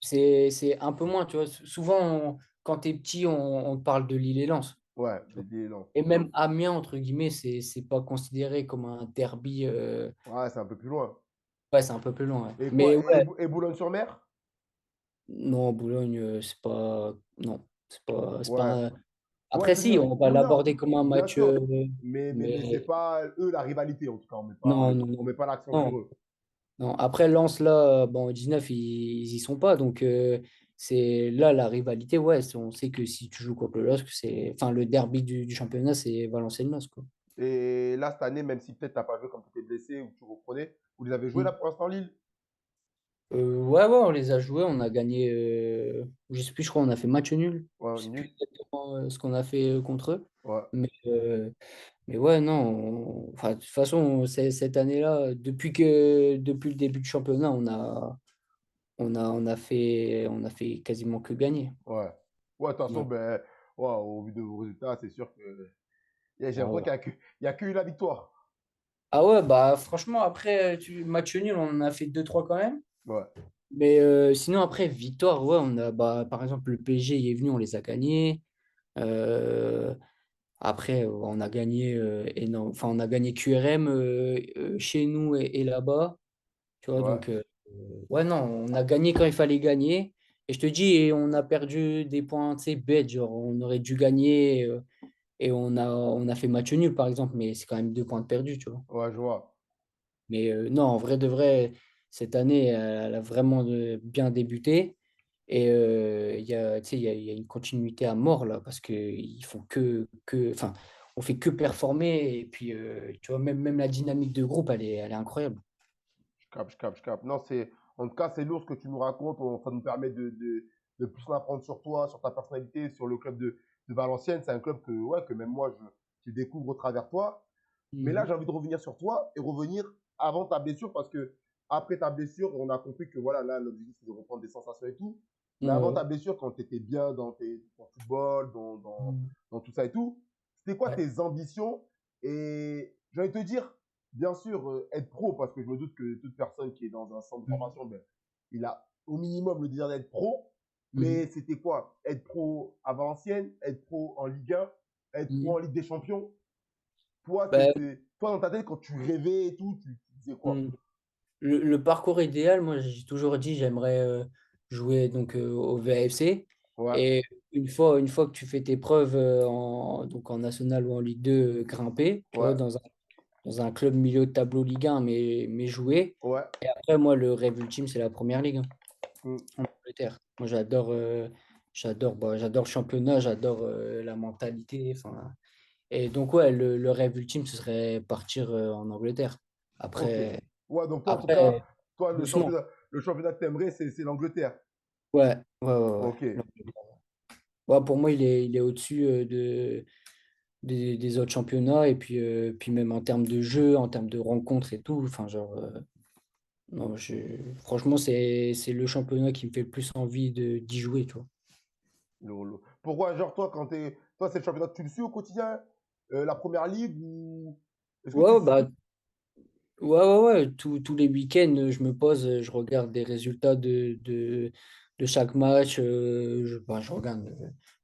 C'est un peu moins, tu vois. Souvent, quand tu es petit, on te parle de Lille et Lens, Ouais, tu vois. dédié, non. Et même Amiens, entre guillemets, c'est pas considéré comme un derby. Ouais, c'est un peu plus loin. Ouais, c'est un peu plus loin, ouais. Et Mais quoi? ouais, Et Boulogne-sur-Mer? non, Boulogne, c'est pas. Non, c'est pas Ouais. Ouais, Après, c'est si, ça. on va Non, non, l'aborder comme un bien match. sûr. Mais c'est Mais pas eux la rivalité, en tout cas. non, non, On non. met pas l'accent Non, sur eux. non. Après, Lens, là, bon, 19, ils y sont pas. Donc, c'est là la rivalité. Ouais, on sait que si tu joues contre le LOSC, enfin, le derby du championnat, c'est Valenciennes-Lens, quoi. Et là, cette année, même si peut-être t'as pas joué comme tu étais blessé ou tu reprenais, vous les avez joués là Mm. pour l'instant, Lille? Ouais, ouais, on les a joués. On a gagné. Je sais plus, je crois, on a fait match nul. Ouais, Je sais plus nul. exactement ce qu'on a fait contre eux. Ouais, Mais. Mais ouais, non, enfin, de toute façon, cette année-là, depuis le début du championnat, on a fait quasiment que gagner. ouais. Ouais, de toute façon, Ouais. ben, ouais, au vu de vos résultats, c'est sûr que j'ai Ah l'impression ouais. qu'il y a que eu la victoire. Ah ouais, bah franchement, après, match nul, on en a fait deux trois quand même. Ouais, Mais sinon, après, victoire, ouais, bah, par exemple, le PSG il est venu, on les a gagnés. Euh, Après, on a gagné énorme, enfin, on a gagné QRM chez nous et là-bas. Tu vois, Ouais, donc, ouais, non, on a gagné quand il fallait gagner. Et je te dis, et on a perdu des points, tu sais, bêtes. Genre, on aurait dû gagner et on a fait match nul, par exemple, mais c'est quand même 2 points de perdus, tu vois. ouais, je vois. Mais non, en vrai de vrai, cette année, elle a vraiment bien débuté. Et il y a, tu sais, il y a une continuité à mort là, parce qu'ils font enfin, on fait que performer. Et puis, tu vois, même la dynamique de groupe, elle est incroyable. Je capte, je capte, je capte. Non, en tout cas, c'est lourd ce que tu nous racontes. Ça nous permet de plus en apprendre sur toi, sur ta personnalité, sur le club de Valenciennes. C'est un club que même moi, je découvre au travers de toi. Mais là, Mhm. j'ai envie de revenir sur toi et revenir avant ta blessure parce que après ta blessure, on a compris que voilà, là, l'objectif, c'est de reprendre des sensations et tout. Mais avant Ouais. ta blessure, quand tu étais bien dans ton football, Mhm. dans tout ça et tout, c'était quoi Ouais. tes ambitions? Et j'ai envie de te dire, bien sûr, être pro, parce que je me doute que toute personne qui est dans un centre de Mhm. formation, ben, il a au minimum le désir d'être pro. Mhm. Mais c'était quoi? Être pro à Valenciennes, être pro en Ligue 1, être pro Mhm. en Ligue des Champions. Toi, Bah, toi dans ta tête, quand tu rêvais et tout, tu disais quoi? mhm. Le parcours idéal, moi, j'ai toujours dit, j'aimerais jouer donc au VAFC. Ouais, Et une fois que tu fais tes preuves donc en National ou en Ligue 2, grimper, tu vois, ouais, dans un club milieu de tableau Ligue 1, mais jouer. ouais. Et après, moi, le rêve ultime, c'est la première ligue, hein, Mm. en Angleterre. Moi, j'adore le championnat, j'adore la mentalité. Enfin, et donc, ouais, le rêve ultime, ce serait partir en Angleterre. Ok. Après, Ouais, donc toi, en tout cas, après toi, doucement. le championnat que t'aimerais, c'est l'Angleterre. Ouais, ouais, ouais, ouais. Ok, Ouais, pour moi, il est au-dessus des autres championnats. Et puis même en termes de jeu, en termes de rencontres et tout. Enfin, genre, non, franchement, c'est le championnat qui me fait le plus envie d'y jouer, tu vois. Pourquoi, genre, toi, c'est le championnat que tu le suis au quotidien? La première ligue ou est-ce que Ouais, tu ouais, suis? bah, ouais, ouais, ouais. Tous les week-ends, je me pose, je regarde des résultats de chaque match. Je regarde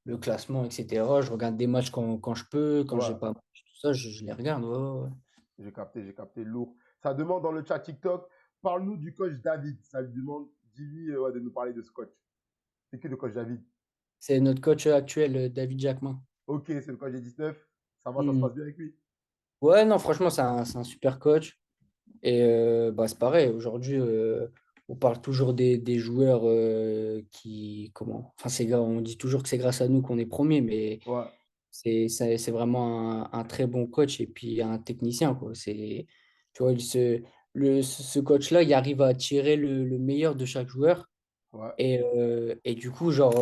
le classement, etc. Je regarde des matchs quand je peux, quand j'ai Ouais, pas match, tout ça, je les regarde. Ouais, ouais, ouais. j'ai capté, lourd. Ça demande dans le chat TikTok, parle-nous du coach David. Ça lui demande, dis-lui ouais, de nous parler de ce coach. C'est qui le coach David? C'est notre coach actuel, David Jacquemin. Ok, c'est le coach des 19. Ça se Hmm. passe bien avec lui. Ouais, non, franchement, c'est un super coach. Et bah, c'est pareil, aujourd'hui, on parle toujours des joueurs enfin, on dit toujours que c'est grâce à nous qu'on est premier, mais Ouais, c'est vraiment un très bon coach et puis un technicien, quoi. Tu vois, ce coach-là, il arrive à tirer le meilleur de chaque joueur. ouais, Et du coup, genre,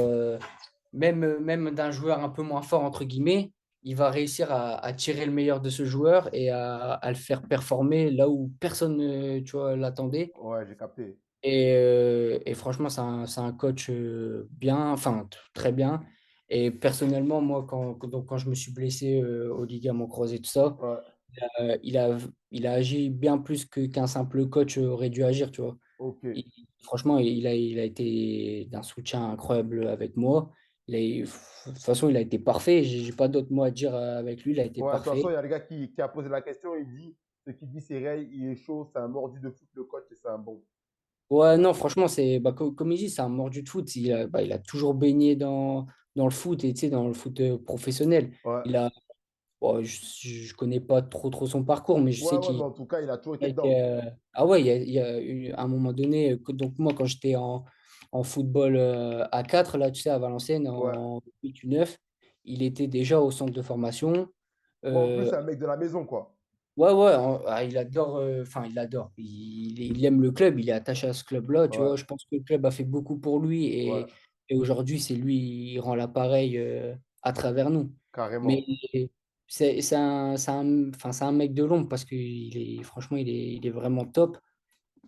même d'un joueur un peu moins fort, entre guillemets, il va réussir à tirer le meilleur de ce joueur et à le faire performer là où personne, tu vois, l'attendait. ouais, j'ai capté. Et franchement, c'est un coach bien, enfin, très bien. Et personnellement, moi, donc, quand je me suis blessé au ligament croisé, tout ça, Ouais, il a agi bien plus qu'un simple coach aurait dû agir, tu vois. ok. Franchement, il a été d'un soutien incroyable avec moi. De toute façon, il a été parfait. J'ai pas d'autres mots à dire avec lui. Il a été Ouais, de toute façon, parfait. il y a le gars qui a posé la question, il dit, ce qui dit c'est Ray, il est chaud, c'est un mordu de foot, le coach, et c'est un bon. Ouais, Ouais, non, franchement, bah, comme il dit, c'est un mordu de foot. Il a toujours baigné dans le foot et tu sais, dans le foot professionnel. ouais, Il a, bon, je connais pas trop son parcours, mais je ouais, sais ouais, qu'il mais en tout cas, il a toujours a été été. dedans. Ah ouais, il y a eu un moment donné, donc moi, quand j'étais en football à 4 là, tu sais, à Valenciennes, Ouais. en 8 u 9, il était déjà au centre de formation. Ouais, en plus, Euh, c'est un mec de la maison, quoi. ouais, ouais, il adore, enfin, il adore. Il aime le club, il est attaché à ce club-là, tu Ouais, vois. Je pense que le club a fait beaucoup pour lui ouais, et aujourd'hui, c'est lui, il rend l'appareil à travers nous. Mais carrément. enfin, c'est un mec de l'ombre parce que franchement, il est vraiment top.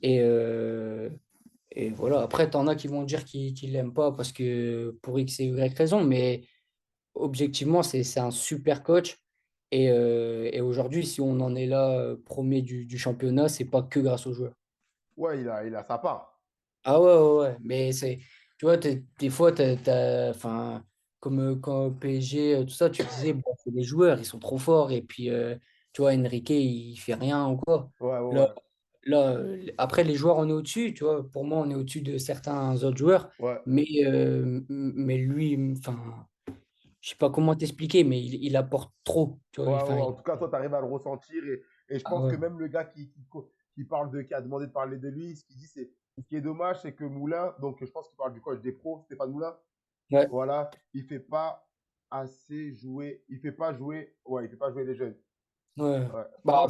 Et, euh, et voilà. Après, t'en as qui vont dire qu'ils l'aiment pas parce que pour X et Y raison, mais objectivement, c'est un super coach. Et aujourd'hui, si on en est là, premier du championnat, c'est pas que grâce aux joueurs. Ouais, il a sa part. Ah ouais, ouais, ouais. Mais tu vois, des fois, enfin, comme quand PSG, tout ça, tu disais, bon, c'est les joueurs, ils sont trop forts. Et puis, tu vois, Enrique, il fait rien ou quoi. Ouais, ouais, Là, ouais. là, après, les joueurs, on est au-dessus, tu vois. Pour moi, on est au-dessus de certains autres joueurs. Ouais. Mais lui, enfin, je sais pas comment t'expliquer, mais il apporte trop, tu vois. Ouais, Enfin, ouais, en tout cas, toi, tu arrives à le ressentir. Et je ah pense que ouais, même le gars qui parle qui a demandé de parler de lui, ce qu'il dit, c'est ce qui est dommage, c'est que Moulin, donc je pense qu'il parle du coach des pros, Stéphane Moulin, ouais, voilà, il fait pas assez jouer, il fait pas jouer les jeunes. ouais. Ouais. Bah,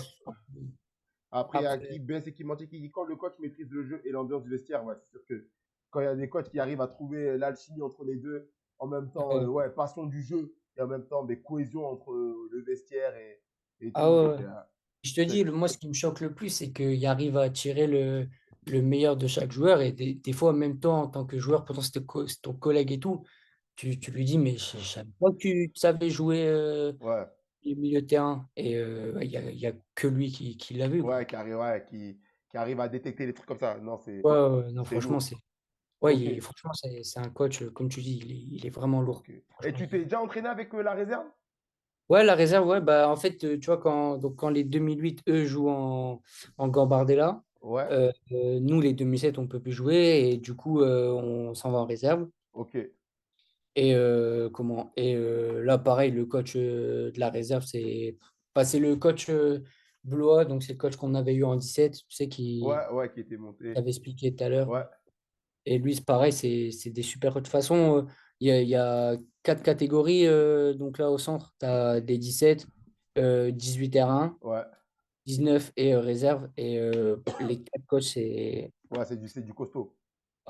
Après, il y a qui après, baisse et qui mentit, qui dit quand le coach maîtrise le jeu et l'ambiance du vestiaire, ouais, c'est sûr que quand il y a des coachs qui arrivent à trouver l'alchimie entre les deux, en même temps, ouais. ouais, passion du jeu et en même temps, mais cohésion entre le vestiaire et Ah tout, ouais, ouais. c'est Je te dis, c'est- moi, ce qui me choque le plus, c'est qu'il arrive à tirer le meilleur de chaque joueur. Et des fois, même toi, en tant que joueur, pourtant c'est ton collègue et tout, tu lui dis, mais je savais pas que tu savais jouer ouais, les milieux de terrain. Et il y a que lui qui l'a vu, quoi. qui arrive à détecter les trucs comme ça. Non, Ouais, ouais, ouais. Non, c'est franchement, lourd. ouais, Ok, franchement, c'est un coach, comme tu dis, il est vraiment lourd. ok. Et Franchement, tu t'es déjà entraîné avec la réserve? ouais, la réserve, ouais, bah, en fait, tu vois, quand les 2008 eux, jouent en Gambardella, Ouais, nous, les 2007 on peut plus jouer, et du coup, on s'en va en réserve. ok, Là, pareil, le coach de la réserve, c'est le coach Blois, donc c'est le coach qu'on avait eu en 17, tu sais, qui ouais, ouais, qui était monté. t'avait expliqué tout à l'heure. Ouais, Et lui, c'est pareil, c'est des super. De toute façon, il y a quatre catégories. Donc là, au centre, tu as des 17, 18 R1, ouais, 19 et réserve. Et les quatre coachs, ouais, c'est du costaud.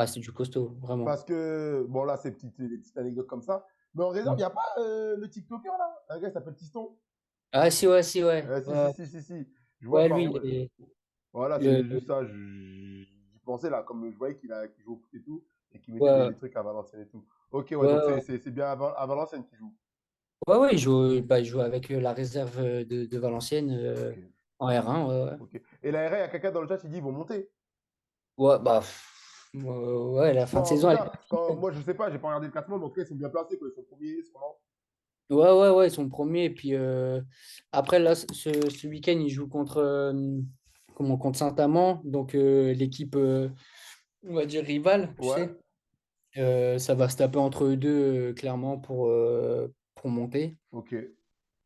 c'est du costaud, vraiment. Parce que, bon, là, c'est des petites anecdotes comme ça. Mais en réserve, il Mm. n'y a pas le TikToker, là? Un gars qui s'appelle Tiston? Ah, si, ouais, si, ouais. Si, Ouais, si, si, si, si. Je vois ouais, par. lui, Ouais. Voilà, le, c'est juste ça. J'y pensais, là, comme je voyais qu'il joue au foot et tout, et qu'il mettait ouais, des trucs à Valenciennes et tout. Ok, ouais, donc ouais, c'est bien à Valenciennes qu'il joue. ouais, il joue avec la réserve de Valenciennes Ok, en R1. Ouais, ouais. ok. Et la RA, il y a quelqu'un dans le chat qui dit ils vont monter. Ouais, bah, ouais, la fin de Bon, en tout saison, elle est cas, pas finie. moi, je sais pas, j'ai pas regardé le classement, mais en tout cas, ils sont bien placés, quoi. Ils sont premiers, ils sont là. Ouais, ouais, ouais, ils sont premiers. Et puis après, là, ce week-end, ils jouent contre Saint-Amand, donc l'équipe, on va dire, rivale, tu Ouais, sais. Ça va se taper entre eux deux, clairement, pour monter. ok.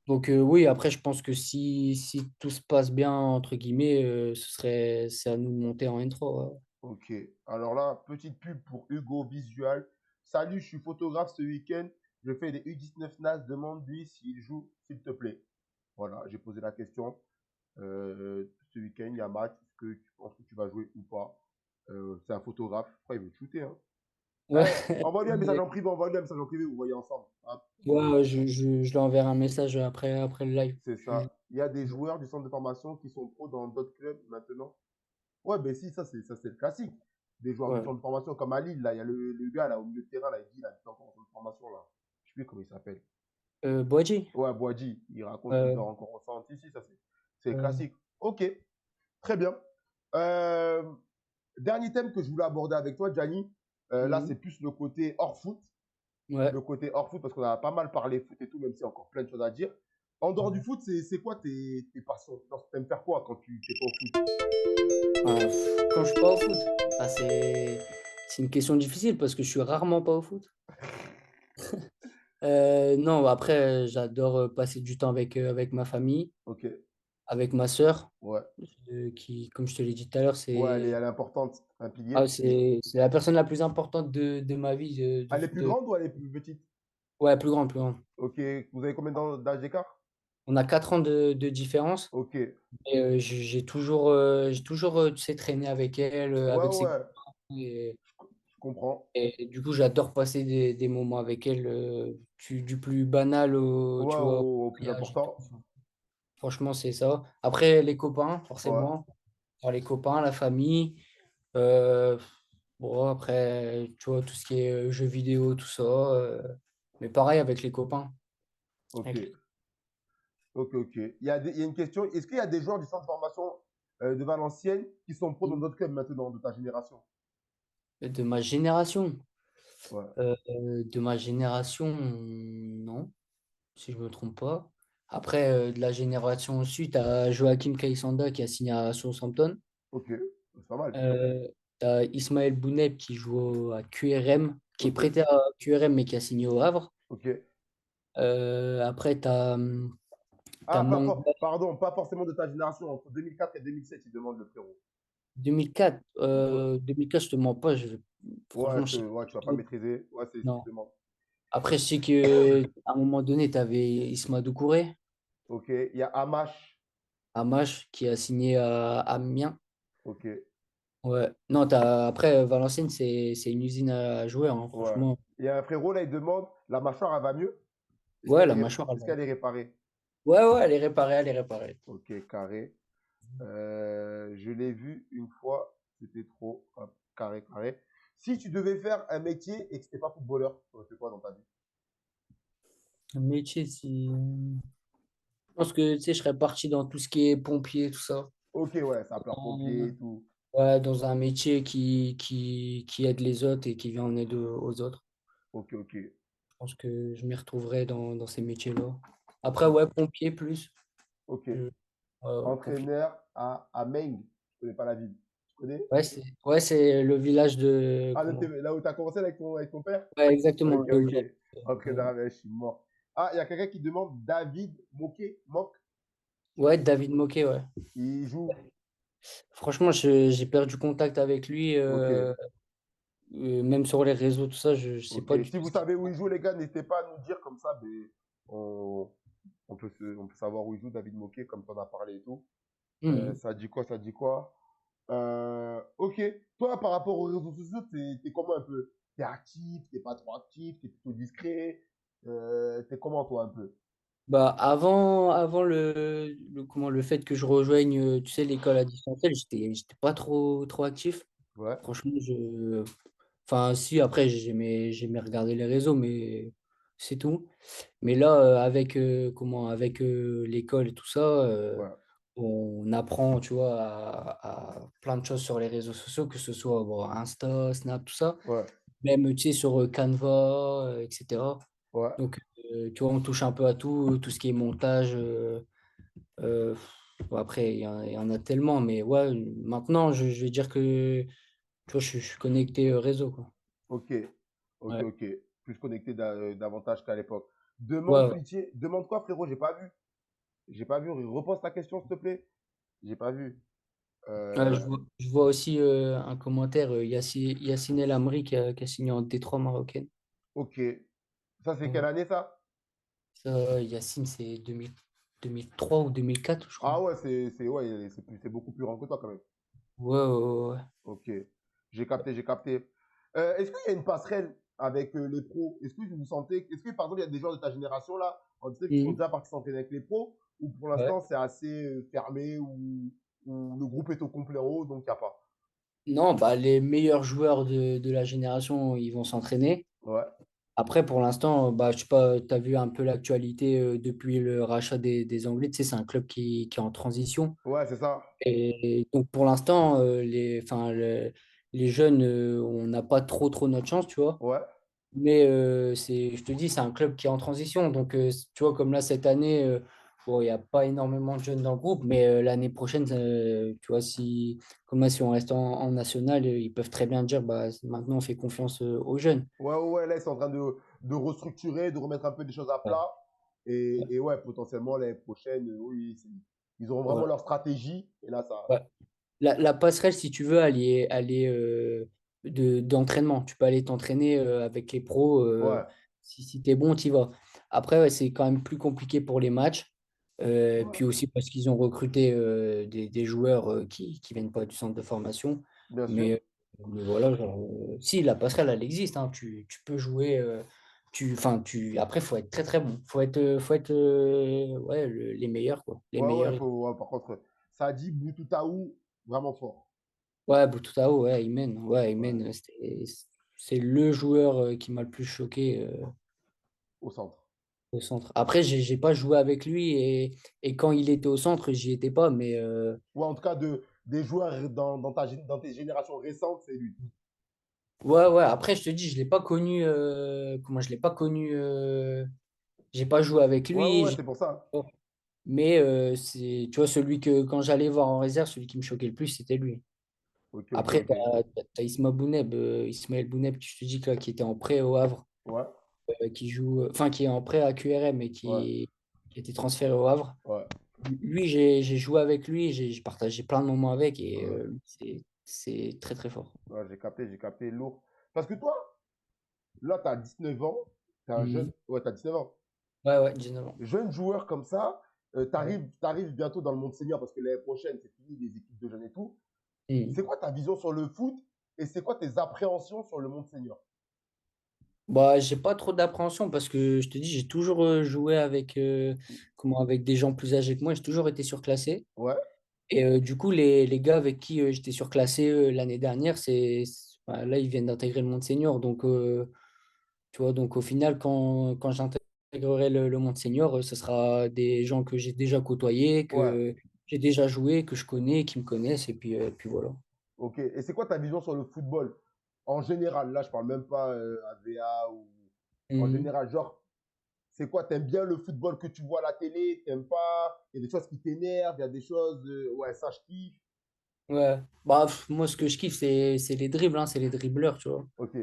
Donc oui, après, je pense que si tout se passe bien, entre guillemets, c'est à nous de monter en N3. Ouais. Ok. Alors là, petite pub pour Hugo Visual. Salut, je suis photographe ce week-end. Je fais des U19 NAS. Demande-lui s'il joue, s'il te plaît. Voilà, j'ai posé la question. Ce week-end, il y a match. Est-ce que tu penses que tu vas jouer ou pas? C'est un photographe. Après, il veut te shooter, hein. Ouais, Envoie-lui un message en privé. Envoie-lui un message en privé. Vous voyez ensemble. Hop. ouais, je leur enverrai un message après le live. C'est ça. Il y a des joueurs du centre de formation qui sont pros dans d'autres clubs maintenant. Ouais, ben si, ça c'est le classique. Des joueurs du Ouais. centre de formation comme à Lille, là, il y a le gars là au milieu de terrain, là, il dit, il habite encore en centre de formation, là. Je sais plus comment il s'appelle. Boadji? Ouais, Boadji, il raconte qu'il Euh, dort encore au centre. Si, ça c'est le euh, classique. Ok, très bien. Euh, Dernier thème que je voulais aborder avec toi, Gianni. Là, c'est mhm. plus le côté hors foot. Ouais. Le côté hors foot, parce qu'on a pas mal parlé foot et tout, même s'il y a encore plein de choses à dire. En dehors du foot, c'est quoi tes passions? T'aimes faire quoi quand tu t'es pas au foot? Quand je suis pas au foot, c'est une question difficile parce que je suis rarement pas au foot. Non, après, j'adore passer du temps avec ma famille, Ok, avec ma sœur, ouais. qui, comme je te l'ai dit tout à l'heure, Ouais, elle est importante, un pilier. c'est la personne la plus importante de ma vie. Elle est plus grande ou elle est plus petite? Ouais, plus grande, plus grande. Ok, vous avez combien d'âge d'écart? On a 4 ans de différence. Ok, ouais, Et j'ai toujours tu sais, traîné avec elle, avec ses ouais, copains. Et, je comprends. et du coup, j'adore passer des moments avec elle, du plus banal Ouais, tu vois, au au plus mariage et tout. important. Enfin, franchement, c'est ça. Après, les copains, Ouais, forcément. Alors, les copains, la famille. euh, bon, après, tu vois, tout ce qui est jeux vidéo, tout ça. Mais pareil avec les copains. ok, Avec les- ok. Il y a une question. Est-ce qu'il y a des joueurs du centre de formation de Valenciennes qui sont pros dans d'autres clubs maintenant, de ta génération? De ma génération. Ouais. De ma génération, non, si je me trompe pas. Après, de la génération au-dessus, tu as Joachim Kaysanda qui a signé à Southampton. Ok, c'est pas mal. T'as Ismaël Bouneb qui joue à QRM, qui est Ok, prêté à QRM mais qui a signé au Havre. ok. Après, t'as Ah, Manga pardon, pas forcément de ta génération. Entre 2004 et 2007, il demande le frérot. 2004. Ouais, 2004, je te mens pas. ouais, Franchement, je sais ouais, pas tu vas pas trop. maîtriser. Ouais, c'est ce qu'il Non. demande. Après, je sais que à un moment donné, tu avais Isma Doucouré, Ok, il y a Amash. Amash, qui a signé à Amiens. Ok, Ouais. Non, après, Valenciennes, c'est une usine à joueurs, hein, ouais. franchement. Il y a un frérot là, il demande la mâchoire, elle va mieux? Ouais, la mâchoire, elle Est-ce va. qu'elle est réparée? Ouais, ouais, elle est réparée, elle est réparée. Ok, carré. Je l'ai vu une fois, c'était trop. Hop, carré, carré. Si tu devais faire un métier et que c'était pas footballeur, tu aurais fait quoi dans ta vie? Un métier, si. Je pense que, tu sais, je serais parti dans tout ce qui est pompier, tout ça. Ok, ouais, sapeur-pompier Euh, et tout. Ouais, dans un métier qui aide les autres et qui vient en aide aux autres. Ok, ok, Je pense que je m'y retrouverais dans ces métiers-là. Après, ok, ouais, pompier plus. ok. Euh, pompier. Entraîneur à Meng. Je connais pas la ville. Tu connais? Ouais, c'est le village de. Ah, Comment? là où tu as commencé avec avec ton père? Ouais, exactement. Ok, Le ok. village. Entraîneur, je suis mort. Ah, il y a quelqu'un qui demande David Moquet. Mock. Ouais, David Moquet, ouais. Il joue. Franchement, j'ai perdu contact avec lui, Ok, même sur les réseaux, tout ça, je sais ok. pas du Si tout vous ce qu'il savez où il joue, les gars, n'hésitez pas à nous dire comme ça. Ben, on, on peut savoir où il joue, David Moquet, comme tu en as parlé et tout. fait. Mhm. Ça dit quoi? Ça dit quoi? Ok. Toi, par rapport aux réseaux sociaux, t'es comment un peu? T'es actif, t'es pas trop actif, t'es plutôt discret. T'es comment toi un peu? Bah, avant le fait que je rejoigne, tu sais, l'école à distanciel, j'étais pas trop actif. Ouais, Franchement, enfin, si, après, j'aimais regarder les réseaux, mais c'est tout. Mais là, avec l'école et tout ça, ouais, on apprend, tu vois, à plein de choses sur les réseaux sociaux, que ce soit bon, Insta, Snap, tout ça. ouais, Même, tu sais, sur Canva, etc. ouais, Donc, tu vois, on touche un peu à tout ce qui est montage. Euh, bon, après, il y en a tellement, mais ouais, maintenant, je vais dire que, tu vois, je suis connecté réseau, quoi. ok, ok, Ouais, ok. Plus connecté davantage qu'à l'époque. Demande ouais, ouais. Flitier. Demande quoi, frérot? J'ai pas vu. J'ai pas vu. Repose ta question, s'il te plaît. J'ai pas vu. Ouais, Euh, je vois aussi un commentaire, Yacine El Amri qui a signé en Détroit marocaine. ok. Ça, c'est quelle Ouais. année, ça? Ça, Yacine, c'est 2003 ou 2004, je crois. Ah ouais, ouais, c'est beaucoup plus grand que toi, quand même. Ouais, ouais, ouais. Ok. J'ai capté, j'ai capté. Est-ce qu'il y a une passerelle avec les pros? Est-ce que par exemple, il y a des joueurs de ta génération là, on sait qui sont Mhm. déjà partis s'entraîner avec les pros, ou pour Ouais. l'instant c'est assez fermé, ou le groupe est au complet en haut, donc il n'y a pas? Non, bah, les meilleurs joueurs de la génération, ils vont s'entraîner. Ouais, Après, pour l'instant, bah, je sais pas, tu as vu un peu l'actualité depuis le rachat des Anglais. Tu sais, c'est un club qui est en transition. ouais, c'est ça. Et donc, pour l'instant, enfin, les jeunes, on n'a pas trop notre chance, tu vois. Ouais, Mais je te dis, c'est un club qui est en transition. Donc, tu vois, comme là, cette année, bon, il n'y a pas énormément de jeunes dans le groupe, mais l'année prochaine, tu vois, comme là, si on reste en national, ils peuvent très bien dire, bah, maintenant, on fait confiance aux jeunes. ouais, ouais, ouais, là ils sont en train de restructurer, de remettre un peu des choses à Ouais. plat. Et ouais, potentiellement l'année prochaine, oui, ils auront vraiment Voilà. leur stratégie. Et là, ça. Ouais. La passerelle, si tu veux, elle est d'entraînement. Tu peux aller t'entraîner avec les pros. Ouais, Si tu es bon, tu y vas. Après, ouais, c'est quand même plus compliqué pour les matchs. ouais, Puis aussi parce qu'ils ont recruté des joueurs qui viennent pas du centre de formation. bien sûr. Mais voilà, genre, si la passerelle, elle existe, hein, tu peux jouer. Après, il faut être très bon. Faut être ouais, les meilleurs, quoi. Les Ouais, ouais, meilleurs. ouais, par contre, ça dit Boututaou vraiment fort. Ouais, Boututao, ouais, Imen. Ouais, Ouais, Imen, c'est le joueur qui m'a le plus choqué au centre. au centre. Après, j'ai pas joué avec lui et quand il était au centre, j'y étais pas. Mais Ou en tout cas, des joueurs dans tes générations récentes, c'est lui. ouais, ouais. Après, je te dis, je l'ai pas connu. Comment je l'ai pas connu. J'ai pas joué avec Ouais, ouais, lui. ouais, c'est pour ça. Mais tu vois, celui que quand j'allais voir en réserve, celui qui me choquait le plus, c'était lui. Ok, ok, Après, ok. t'as Ismaël Bouneb, je te dis que, qui était en prêt au Havre, Ouais, qui joue, enfin, qui est en prêt à QRM et ouais, qui a été transféré au Havre. ouais, Lui, j'ai joué avec lui, j'ai partagé plein de moments avec et ouais. c'est très très fort. Ouais, j'ai capté lourd. Parce que toi, là, tu as 19 ans, tu es un Mhm. jeune, ouais, tu as 19 ans. Ouais, ouais, 19 ans. Jeune joueur comme ça, tu Ouais. arrives bientôt dans le monde senior parce que l'année prochaine, c'est fini les équipes de jeunes et tout. Mhm. C'est quoi ta vision sur le foot et c'est quoi tes appréhensions sur le monde senior? Bah, j'ai pas trop d'appréhension parce que je te dis, j'ai toujours joué avec, avec des gens plus âgés que moi, j'ai toujours été surclassé. Ouais, Et du coup, les gars avec qui j'étais surclassé l'année dernière, enfin, là, ils viennent d'intégrer le monde senior. Donc, tu vois, donc au final, quand j'intégrerai le monde senior, ce sera des gens que j'ai déjà côtoyés, ouais, que j'ai déjà joué, que je connais, qui me connaissent. Et puis voilà. ok. Et c'est quoi ta vision sur le football en général? Là, je parle même pas AVA ou en Mhm. général, genre, c'est quoi? T'aimes bien le football que tu vois à la télé? T'aimes pas? Il y a des choses qui t'énervent, il y a des choses, ouais, ça je kiffe. Ouais. Bah, moi, ce que je kiffe, c'est les dribbles, hein, c'est les dribbleurs, tu vois. Ok,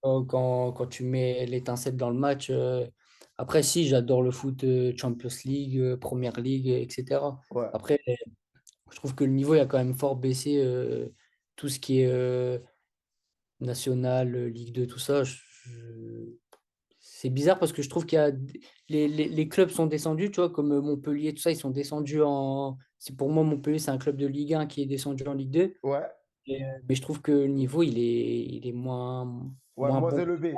Quand tu mets l'étincelle dans le match. Après, si, j'adore le foot Champions League, Premier League, etc. ouais, Après, je trouve que le niveau il a quand même fort baissé. Tout ce qui est national, Ligue 2, tout ça. C'est bizarre parce que je trouve qu'il y a les clubs sont descendus, tu vois, comme Montpellier, tout ça, ils sont descendus en. C'est pour moi, Montpellier, c'est un club de Ligue 1 qui est descendu en Ligue 2. ouais, Mais je trouve que le niveau, il est ouais, moins moins bon. élevé.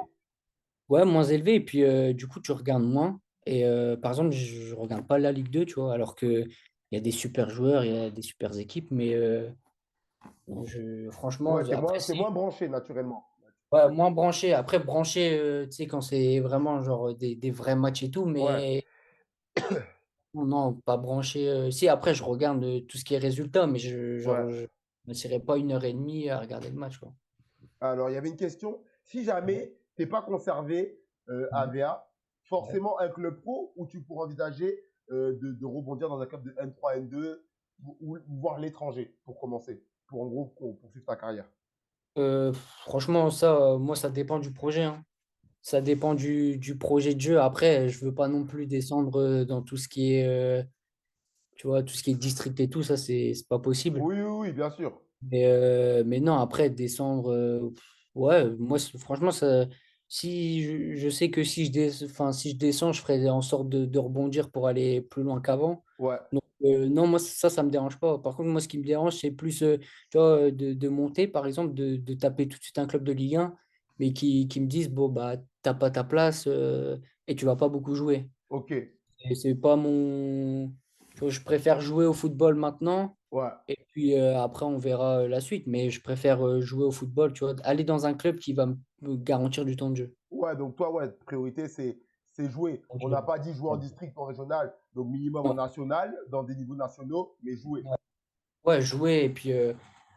Ouais, moins élevé. Et puis, du coup, tu regardes moins. Et par exemple, je regarde pas la Ligue 2, tu vois, alors que il y a des super joueurs, il y a des super équipes. Mais franchement, Ouais, après, t'es si, moins branché naturellement. ouais, moins branché. Après, branché, tu sais, quand c'est vraiment genre des vrais matchs et tout. Ouais, Mais non, non, pas branché. Si, après, je regarde tout ce qui est résultat, mais ouais. je ne serais pas 1 heure et demie à regarder le match, quoi. Alors, il y avait une question. Si jamais t'es pas conservé Mhm. AVA, Ouais. forcément un club pro où tu pourrais envisager de rebondir dans un club de N3, N2 ou voir l'étranger pour commencer, pour en gros pour poursuivre ta carrière. Franchement, ça, moi, ça dépend du projet, hein. Ça dépend du projet de jeu. Après, je veux pas non plus descendre dans tout ce qui est, tu vois, tout ce qui est district et tout, ça, c'est pas possible. Oui, oui, oui, bien sûr. Mais non, après, descendre, ouais, moi, franchement, ça, si je sais que enfin, si je descends, je ferai en sorte de rebondir pour aller plus loin qu'avant. Ouais, Donc, non, moi, ça me dérange pas. Par contre, moi, ce qui me dérange, c'est plus, tu vois, de monter, par exemple, de taper tout de suite un club de Ligue 1, mais qui me disent, bon, bah, t'as pas ta place et tu vas pas beaucoup jouer. ok, Et c'est pas mon. Tu vois, je préfère jouer au football maintenant ouais, et puis après, on verra la suite. Mais je préfère jouer au football, tu vois, aller dans un club qui va me garantir du temps de jeu. ouais. Donc toi, ouais, priorité c'est jouer. On n'a pas dit jouer en district, en régional, donc minimum en Non. national, dans des niveaux nationaux, mais jouer. Ouais, jouer. Et puis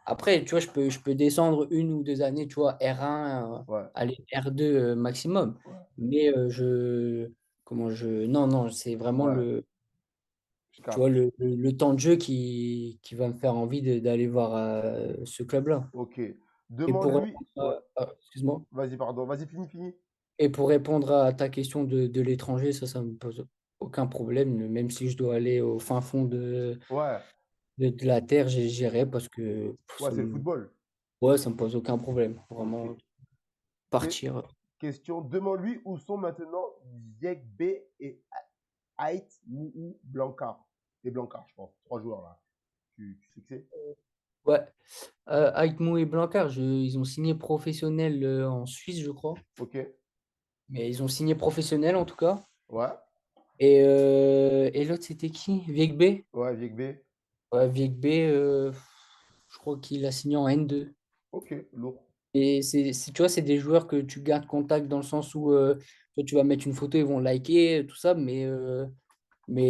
après, tu vois, je peux descendre 1 ou 2 années, tu vois, R1, Ouais, aller R2 maximum. ouais, Mais non, non, c'est vraiment ouais, je tu vois, capte. le temps de jeu qui va me faire envie d'aller voir ce club-là. Ok. Et pour Demande-lui. répondre Ouais. excuse-moi. Vas-y, pardon. Vas-y, fini. Et pour répondre à ta question de l'étranger, ça me pose aucun problème. Même si je dois aller au fin fond Ouais, de la terre, j'irai parce que ouais, c'est le football. ouais, ça me pose aucun problème. Ok. Vraiment, Que- partir. question. Demande-lui où sont maintenant Ziek B et Ait Mou Blancard. Et Blancard, je pense. Trois joueurs là. Tu sais que c'est? Ouais. Aït-Mou et Blancard, ils ont signé professionnel en Suisse, je crois. Ok. Mais ils ont signé professionnel en tout cas. Ouais. Et l'autre, c'était qui? Vieg. Ouais, Ziek B. Ouais, Vieg, je crois qu'il a signé en N2. Ok, lourd. Et tu vois, c'est des joueurs que tu gardes contact dans le sens où toi, tu vas mettre une photo, ils vont liker, tout ça, mais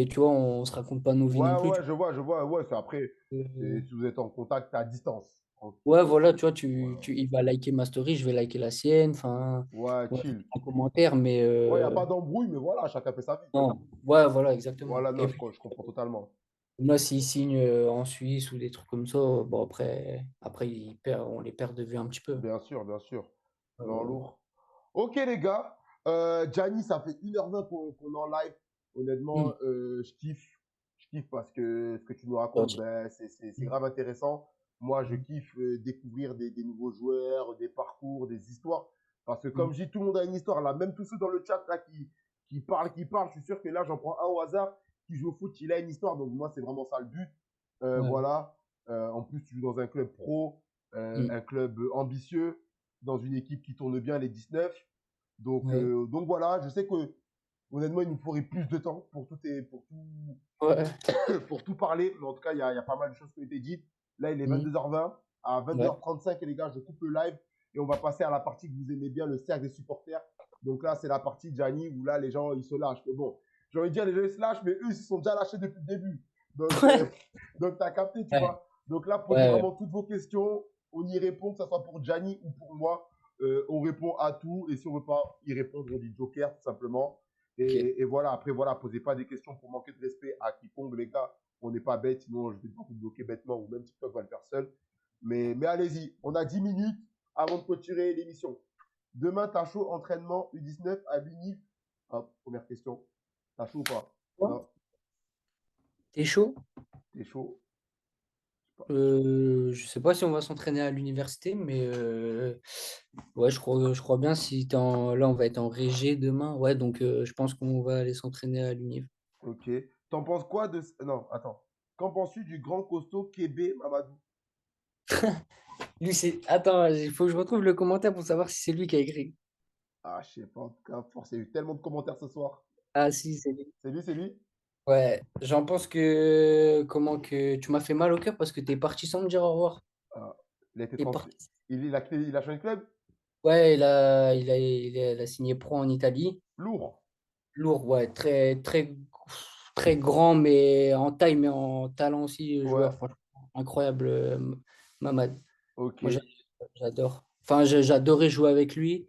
tu vois, on se raconte pas nos vies Ouais, non plus. ouais, je vois. Ouais, c'est après. Euh, Si vous êtes en contact à distance. Ok. Ouais, voilà, tu vois, Ouais, il va liker ma story, je vais liker la sienne, enfin, ouais, on va faire chill. un commentaire, mais Ouais, il n'y a pas d'embrouille, mais voilà, chacun fait sa vie. non, ouais, voilà, exactement. Voilà, Et non, puis, je comprends totalement. moi, s'il signe en Suisse ou des trucs comme ça, bon, après on les perd de vue un petit peu. Bien sûr, bien sûr. Non, Euh, lourd. Ok, les gars. Gianni, ça fait 1h20 qu'on est en live. Honnêtement, hmm, je kiffe. Je kiffe parce que ce que tu nous racontes, gentil. ben, c'est Hmm, grave intéressant. Moi, je hmm, kiffe découvrir des nouveaux joueurs, des parcours, des histoires. Parce que hmm. comme je dis, tout le monde a une histoire. Là, même tous ceux dans le chat là, qui parlent, je suis sûr que là, j'en prends un au hasard qui joue au foot, il a une histoire. Donc moi, c'est vraiment ça le but. Ouais. Voilà. En plus, tu joues dans un club pro, Hmm, un club ambitieux, dans une équipe qui tourne bien les 19. ouais. Donc voilà, je sais que honnêtement, il nous faudrait plus de temps Ouais. pour tout parler. Mais en tout cas, il y a pas mal de choses qui ont été dites. Là, il est Hmm, 22h20. À ouais. 22h35, les gars, je coupe le live et on va passer à la partie que vous aimez bien, le cercle des supporters. Donc là, c'est la partie Gianni où là, les gens, ils se lâchent. Mais bon, j'ai envie de dire, les gens, ils se lâchent, mais eux, ils se sont déjà lâchés depuis le début. Donc, donc tu as capté, tu Ouais. vois. Donc là, posez Ouais, ouais. vraiment toutes vos questions. On y répond, que ce soit pour Gianni ou pour moi. On répond à tout. Et si on ne veut pas y répondre, on dit Joker, tout simplement. Ok. Et voilà, après, voilà, posez pas des questions pour manquer de respect à quiconque, les gars. On n'est pas bête, sinon je vais pas vous bloquer bêtement ou même TikTok va le faire seul. Mais allez-y, on a 10 minutes avant de clôturer l'émission. Demain, t'as chaud, entraînement U19 à l'UNIF. Hop, première question. T'as chaud ou pas? Bon, Non, t'es chaud? t'es chaud. Je sais pas. Je sais pas si on va s'entraîner à l'université, mais ouais, je crois bien si là on va être en Régé demain, ouais, donc je pense qu'on va aller s'entraîner à l'univ. Ok. T'en penses quoi de... Non, attends. Qu'en penses-tu du grand costaud Kébé Mamadou? Lui, c'est. Attends, il faut que je retrouve le commentaire pour savoir si c'est lui qui a écrit. Ah, je sais pas, en tout cas, force, il y a eu tellement de commentaires ce soir. Ah si, c'est lui. C'est lui, c'est lui? Ouais, j'en pense que comment que tu m'as fait mal au cœur parce que t'es parti sans me dire au revoir. Ah, il a été T'es transféré. parti. Il a changé de club? Ouais, il a signé pro en Italie. Lourd. Lourd, ouais, très grand, mais en taille, mais en talent aussi, Ouais, joueur, franchement, incroyable, Mamad. ok. Moi, j'adore. Enfin, j'adorais jouer avec lui.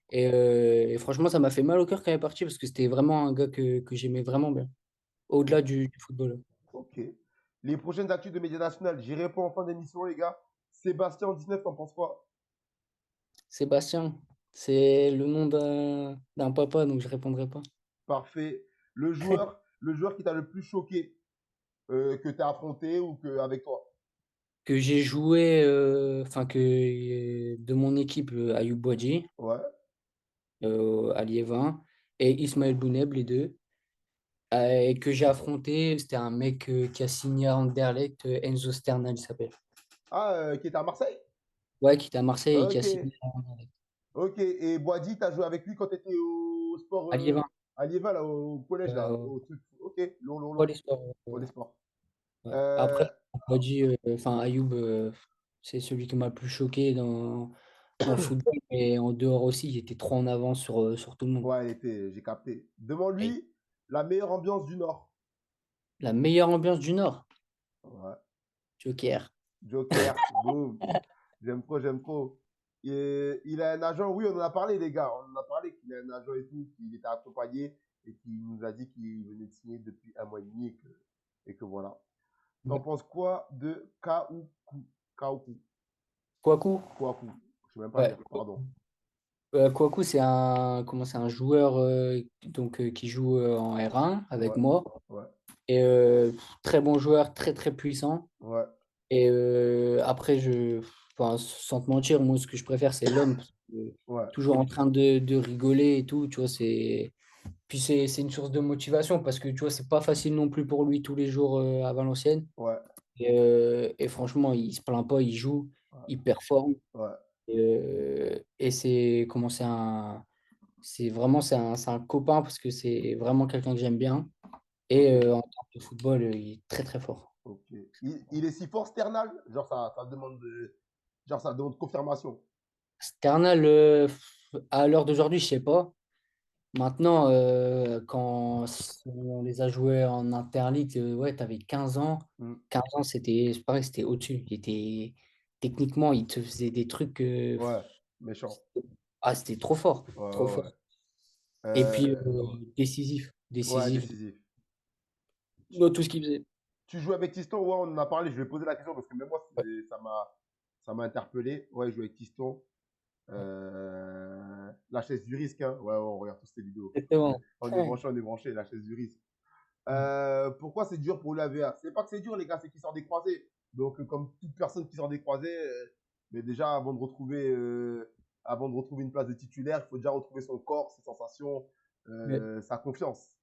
Et franchement, ça m'a fait mal au cœur quand il est parti parce que c'était vraiment un gars que j'aimais vraiment bien, au-delà O- du football. Ok. Les prochaines actus de Média National, j'y réponds en fin d'émission, les gars. Sébastien 19, t'en penses quoi? Sébastien, c'est le nom d'un papa, donc je répondrai pas. Parfait. Le joueur qui t'a le plus choqué, que t'as affronté ou que avec toi? Que j'ai joué, enfin de mon équipe, Ayoub Boadji, Ouais. à Liévin, et Ismaël Bouneb, les deux. Et que j'ai affronté, c'était un mec qui a signé à Anderlecht, Enzo Sternal, il s'appelle. Ah, qui était à Marseille? Ouais, qui était à Marseille et qui a Ok. signé à Anderlecht. Ok. Et Boadi, t'as joué avec lui quand t'étais au sport À Liévin, à Liévin, là, au collège, là, euh, au truc. Ok. Long, long, pas long. l'histoire. Pour des sports. Ouais. Après, Euh, Boadji, enfin Ayoub, c'est celui qui m'a le plus choqué dans le football, mais en dehors aussi, il était trop en avance sur tout le monde. ouais, j'ai capté. Devant Et lui, la meilleure ambiance du Nord. la meilleure ambiance du Nord, Ouais. Joker. Joker, boum. J'aime trop, j'aime trop. Il a un agent, oui, on en a parlé, les gars. On en a parlé qu'il a un agent et tout, qu'il était accompagné et qu'il nous a dit qu'il venait de signer depuis un mois et demi et que voilà. T'en Ouais. penses quoi de Kaoukou? Kaoukou. Kouakou? Kouakou. Je sais même pas Ouais. lire, pardon. Kouakou, c'est un joueur qui joue en R1 avec Ouais, moi. ouais, Et très bon joueur, très puissant. ouais, Et après, enfin, sans te mentir, moi, ce que je préfère, c'est l'homme. Parce que ouais, toujours en train de rigoler et tout, tu vois, Puis c'est une source de motivation parce que, tu vois, c'est pas facile non plus pour lui tous les jours à Valenciennes. ouais, Et franchement, il se plaint pas, il joue, ouais, il performe. ouais. Et c'est un copain parce que c'est vraiment quelqu'un que j'aime bien. Et Ok, en termes de football, il est très fort. ok. Il est si fort, Sternal? Genre, ça demande confirmation. Sternal, à l'heure d'aujourd'hui, je sais pas. Maintenant, quand on les a joués en Interligue, ouais, tu avais 15 ans. Hmm. 15 ans, c'est pareil, c'était au-dessus. techniquement, il te faisait des trucs. Ouais, méchant. Ah, c'était trop fort, Ouais, trop ouais, fort. ouais. Et puis Ouais, décisif, ouais, décisif décisif. Tu, dans tout ce qu'il faisait. tu joues avec Tiston? Ouais, on en a parlé. Je vais poser la question parce que même moi, ça m'a interpellé. Ouais, je joue avec Tiston. La chaise du risque, hein. Ouais, ouais, on regarde tous ces vidéos. Exactement. On est branché, la chaise du risque. Pourquoi c'est dur pour l'AVA? C'est pas que c'est dur, les gars, c'est qu'il sort des croisés. Donc, comme toute personne qui sort des croisés, mais déjà, avant de retrouver une place de titulaire, il faut déjà retrouver son corps, ses sensations, Ouais. sa confiance.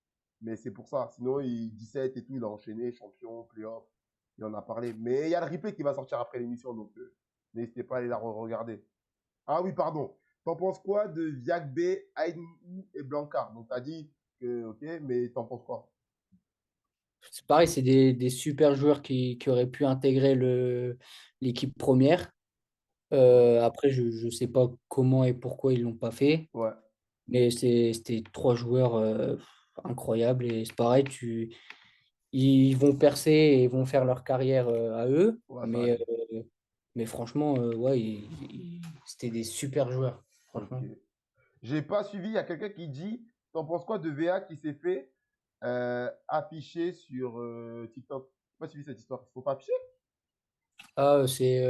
Mais c'est pour ça. Sinon, il 17 et tout, il a enchaîné, champion, playoff. Il en a parlé. Mais il y a le replay qui va sortir après l'émission, donc n'hésitez pas à aller la regarder. Ah oui, pardon. T'en penses quoi de Viagbe, Aïnou et Blanca? Donc, t'as dit que, ok, mais t'en penses quoi? C'est pareil, c'est des super joueurs qui auraient pu intégrer l'équipe première. Mhm. Après, je ne sais pas comment et pourquoi ils l'ont pas fait, Ouais, mais c'était trois joueurs incroyables. Et c'est pareil, ils vont percer et vont faire leur carrière à eux, ouais, ça arrive. mais franchement, ouais, c'était des super joueurs, Ok. franchement. J'ai pas suivi, il y a quelqu'un qui dit, t'en penses quoi de VA qui s'est fait afficher sur TikTok? J'ai pas suivi cette histoire. Il faut pas afficher? Ah, c'est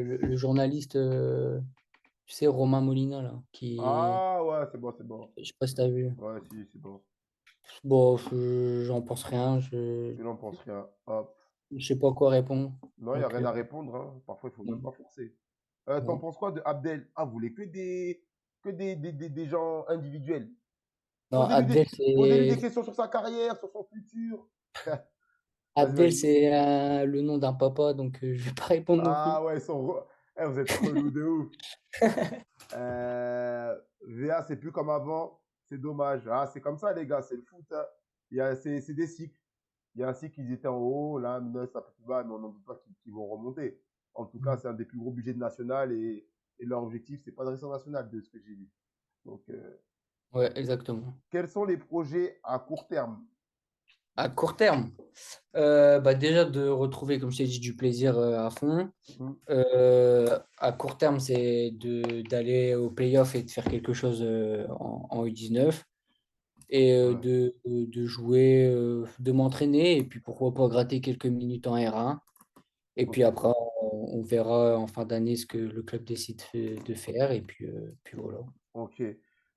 le journaliste, tu sais, Romain Molina, là, qui. Ah ouais, c'est bon, c'est bon. Je sais pas si t'as vu. Ouais, si, c'est bon. Bon, j'en pense rien, Tu n'en penses rien. Hop. je sais pas quoi répondre. Non, il n'y a Donc, rien à répondre, hein. Parfois, il faut même non, pas forcer. T'en non. penses quoi de Abdel? Ah, vous voulez que des gens individuels. Non, Abdel, Posez-lui des c'est questions sur sa carrière, sur son futur. Vas-y, Abdel, vas-y. c'est le nom d'un papa, donc je vais pas répondre non plus. Ah ouais, eh, vous êtes relou de ouf. VA, c'est plus comme avant. C'est dommage. Ah, c'est comme ça, les gars. C'est le foot, hein. C'est des cycles. Il y a un cycle, ils étaient en haut. Là, maintenant, c'est un peu plus bas, mais on n'en doute pas qu'ils vont remonter. En tout cas, c'est un des plus gros budgets de national et leur objectif, c'est pas de rester en national, de ce que j'ai vu. Donc, Ouais, exactement. quels sont les projets à court terme? À court terme, bah déjà de retrouver, comme je t'ai dit, du plaisir à fond. Mhm. À court terme, c'est d'aller au playoff et de faire quelque chose en U19 et Ouais, de jouer, de m'entraîner et puis pourquoi pas gratter quelques minutes en R1. Et puis ok, après, on verra en fin d'année ce que le club décide de faire et puis voilà. ok.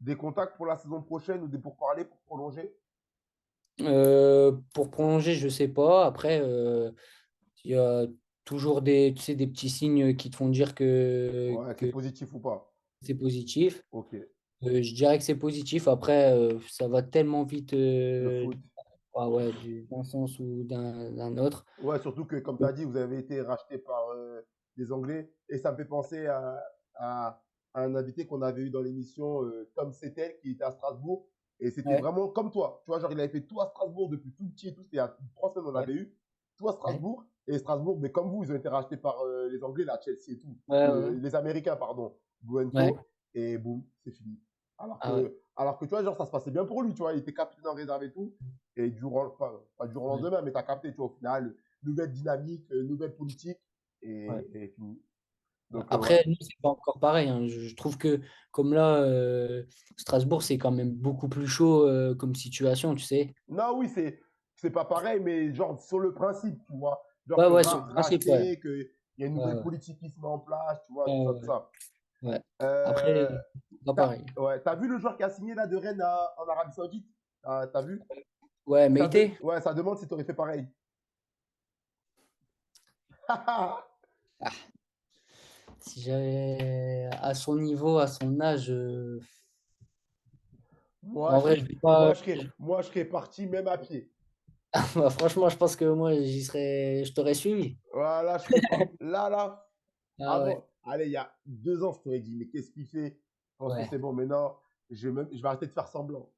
Des contacts pour la saison prochaine ou des pourparlers pour prolonger? Pour prolonger, je sais pas. Après, il y a toujours tu sais, des petits signes qui te font dire Ouais, c'est que positif ou pas? c'est positif. Ok, Je dirais que c'est positif. Après, ça va tellement vite le foot. ah ouais, d'un sens ou d'un autre. Ouais, surtout que, comme tu as dit, vous avez été racheté par des Anglais. Et ça me fait penser à un invité qu'on avait eu dans l'émission, Tom Settel, qui était à Strasbourg. Et c'était Ouais, vraiment comme toi. Tu vois, genre, il avait fait tout à Strasbourg depuis tout petit et tout. C'était il y a 3 semaines, on ouais, l'avait eu. Tout à ouais, Strasbourg. Et Strasbourg, mais comme vous, ils ont été rachetés par les Anglais, là, Chelsea et tout. ouais, ouais, Les Américains, pardon. ouais. Buento. Et boum, c'est fini. Ah ouais, Tu vois, genre, ça se passait bien pour lui, tu vois. Il était capitaine en réserve et tout. Et pas du jour au ouais, lendemain, mais tu as capté, tu vois, au final, nouvelle dynamique, nouvelle politique, ouais. et fini. Ouais. Donc, ouais. Après, nous, c'est pas encore pareil, hein. Je trouve que comme là, Strasbourg, c'est quand même beaucoup plus chaud comme situation, tu sais. Non, oui, c'est pas pareil, mais genre, sur le principe, tu vois. Genre Ouais, que ouais, sur le principe, ouais. racheter, qu'il y a une Ouais, nouvelle ouais, politique qui se met en place, tu vois, ouais, tout ça, tout ouais. ça. Ouais. Après, Euh, pas pareil. t'as vu le joueur qui a signé là de Rennes en Arabie Saoudite? T'as vu? Ouais, Meïté, Ouais, ça demande si tu aurais fait pareil. si j'avais à son niveau, à son âge, Moi, en je vrai, serais, je vais pas. moi, je serais parti même à pied. Bah, franchement, je pense que moi, je t'aurais suivi. Voilà, là, Ah ouais, avant, allez, il y a 2 ans, je t'aurais dit, mais qu'est-ce qu'il fait? Je pense que ouais. c'est bon. Maintenant, je vais arrêter de faire semblant.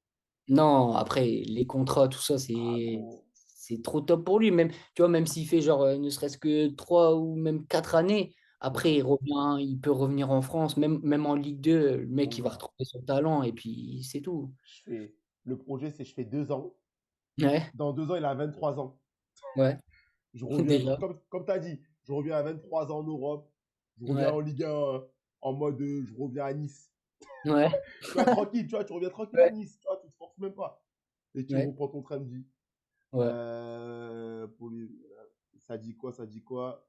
Non, après, les contrats, tout ça, Ah, c'est gros. c'est trop top pour lui. Même, tu vois, même s'il fait genre ne serait-ce que 3 ou même 4 années, après, Ouais, il peut revenir en France, même en Ligue 2, le mon mec, il va gars, retrouver son talent et puis c'est tout. le projet, c'est je fais 2 ans. Ouais, Dans 2 ans, il a 23 ans. ouais, Je reviens, déjà. comme tu as dit, je reviens à 23 ans en Europe. Je reviens en Ouais, Ligue 1 en mode je reviens à Nice. ouais, Tu vois, tranquille, tu vois, tu reviens tranquille à ouais, Nice, tu vois, tu te forces même pas. Et tu ouais, reprends ton train de vie. ouais. Pour lui, ça dit quoi, ça dit quoi?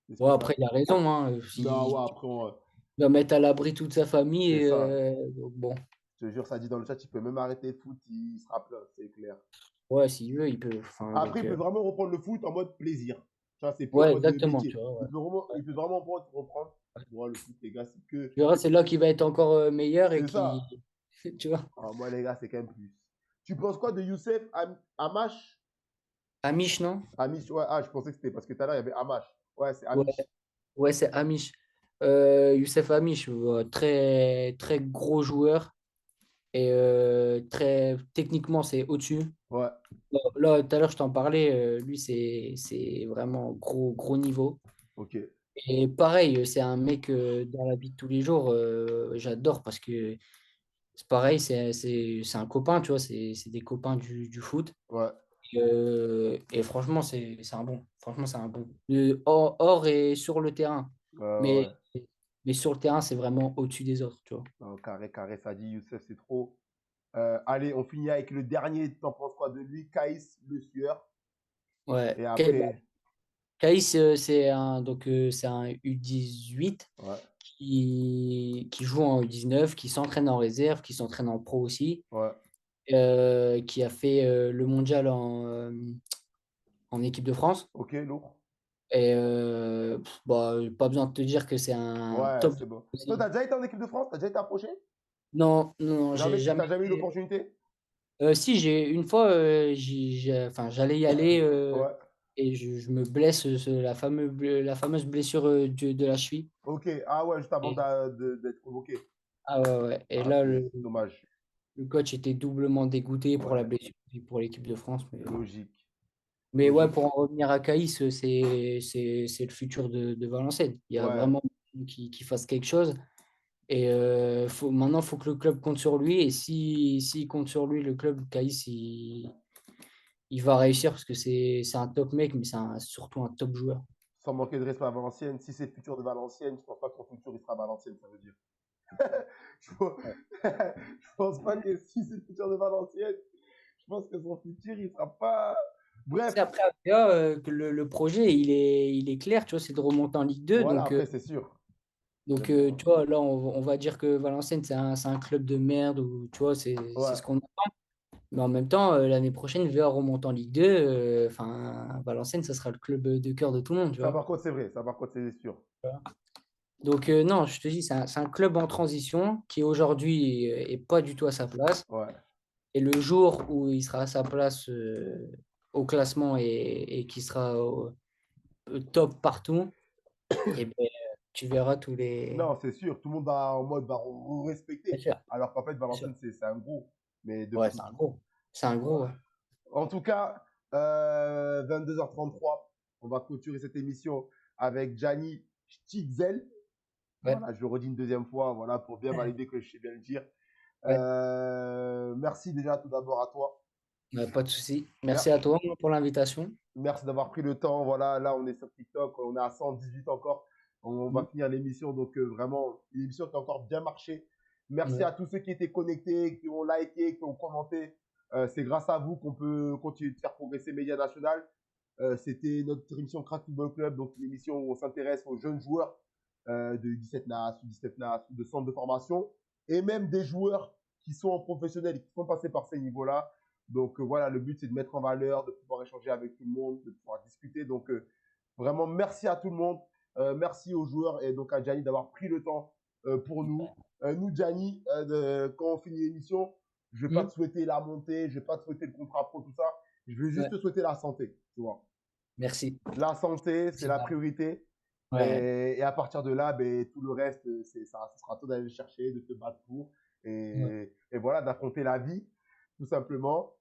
Est-ce que Bon, ça. après, il a raison, hein. Non, Il ouais, après, va mettre à l'abri toute sa famille. c'est ça. Donc bon, Je te jure, ça dit dans le chat, il peut même arrêter le foot, il sera plein, c'est clair. ouais, s'il veut, il peut. Enfin, Après, donc, il peut vraiment reprendre le foot en mode plaisir. Tu vois, c'est plus en ouais, mode exactement, tu métier. vois. Ouais. Il peut vraiment reprendre. Moi, le foot, les gars, c'est que. Tu verras, c'est là qu'il va être encore meilleur et C'est qui. ça. Tu vois. Ah, moi, les gars, c'est quand même plus. Tu penses quoi de Youssef Amash? Amish, non? Amish, ouais, ah, je pensais que c'était parce que tout à l'heure, il y avait Amash. Ouais, c'est Ouais, Amish. ouais, c'est Amish. Youssef Amish, très, très gros joueur. Et très techniquement, c'est au-dessus. Ouais, Là, tout à l'heure, je t'en parlais. Lui, c'est vraiment gros, gros niveau. ok. Et pareil, c'est un mec dans la vie de tous les jours, j'adore parce que c'est pareil, c'est un copain, tu vois, c'est des copains du foot. Ouais, Et franchement, c'est un bon. Franchement, c'est un bon. Hors et sur le terrain. Mais, ouais. mais sur le terrain, c'est vraiment au-dessus des autres, tu vois. Non, carré, carré, ça dit Youssef, c'est trop. Allez, on finit avec le dernier. T'en penses quoi de lui? Kaïs, le sueur. Ouais. Et après, Caïs, c'est un U18 ouais, qui joue en U19, qui s'entraîne en réserve, qui s'entraîne en pro aussi, ouais. qui a fait le mondial en équipe de France. Ok, lourd. Et bah, pas besoin de te dire que c'est un Ouais, top c'est bon. Toi, aussi. t'as déjà été en équipe de France? T'as déjà été approché? Non, non, non, j'ai Jamais, jamais t'as jamais eu été. l'opportunité? Si, j'ai une fois, enfin, j'allais y aller Ouais. et je me blesse, la fameuse blessure de la cheville. Ok. Ah ouais, juste avant Et, d'être convoqué. ah ouais, ouais. Et Ah, là, c'est dommage. le coach était doublement dégoûté pour la Ouais, blessure et pour l'équipe de France. logique. Mais ouais, Logique. pour en revenir à Caïs, c'est le futur de Valenciennes. Il y a Ouais. vraiment qui fasse quelque chose. Et maintenant, il faut que le club compte sur lui. Et s'il compte sur lui, le club, Caïs, il va réussir parce que c'est un top mec, mais surtout un top joueur. Sans manquer de respect à Valenciennes, si c'est le futur de Valenciennes, je pense pas que son futur il sera à Valenciennes, ça veut dire. je, pense... Ouais. je pense pas que si c'est le futur de Valenciennes, je pense que son futur il sera pas. C'est Bref, après APA, que le projet, il est clair, tu vois, c'est de remonter en Ligue 2. voilà, après c'est sûr. Mais bon, Tu vois, là, on va dire que Valenciennes, c'est un club de merde, ou, tu vois, c'est ouais. ce qu'on a. Mais en même temps, l'année prochaine, VA remonte en Ligue 2. Enfin, Valenciennes, ça sera le club de cœur de tout le monde, tu Ça vois. par contre c'est vrai, ça par contre c'est sûr. Donc, non, je te dis, c'est un club en transition qui aujourd'hui est pas du tout à sa place. Ouais. Et le jour où il sera à sa place au classement et qui sera au top partout, et ben, tu verras tous les. Non, c'est sûr, tout le monde va en mode va Bien respecter. sûr, Alors qu'en fait, bien sûr. Valenciennes, c'est un gros, mais de Ouais, fou. c'est un gros. C'est un gros, ouais. En tout cas, 22h33, on va clôturer cette émission avec Gianni Stitzel. Ouais, Voilà, je le redis une deuxième fois, voilà, pour bien valider que je sais bien le dire. ouais. Merci déjà tout d'abord à toi. Pas de souci. Merci Mer- à toi pour l'invitation. Merci d'avoir pris le temps. Voilà, là, on est sur TikTok, on est à 118 encore. On va Mm. finir l'émission, donc vraiment, une émission qui a encore bien marché. Merci Ouais, à tous ceux qui étaient connectés, qui ont liké, qui ont commenté. C'est grâce à vous qu'on peut continuer de faire progresser Média National. C'était notre émission Crack Football Club, donc une émission où on s'intéresse aux jeunes joueurs de 17 NAS, 17 NAS, de centres de formation, et même des joueurs qui sont en professionnel et qui sont passés par ces niveaux-là. Donc voilà, le but c'est de mettre en valeur, de pouvoir échanger avec tout le monde, de pouvoir discuter. Donc vraiment merci à tout le monde, merci aux joueurs et donc à Gianni d'avoir pris le temps pour nous. Nous Gianni, quand on finit l'émission, je vais pas Mm. te souhaiter la montée, je vais pas te souhaiter le contrat pro, tout ça. Je veux juste Ouais. te souhaiter la santé, tu vois. Merci. La santé, c'est C'est la ça. priorité. Ouais, Et à partir de là, ben, tout le reste, ça sera toi d'aller le chercher, de te battre pour. ouais, Et voilà, d'affronter la vie, tout simplement.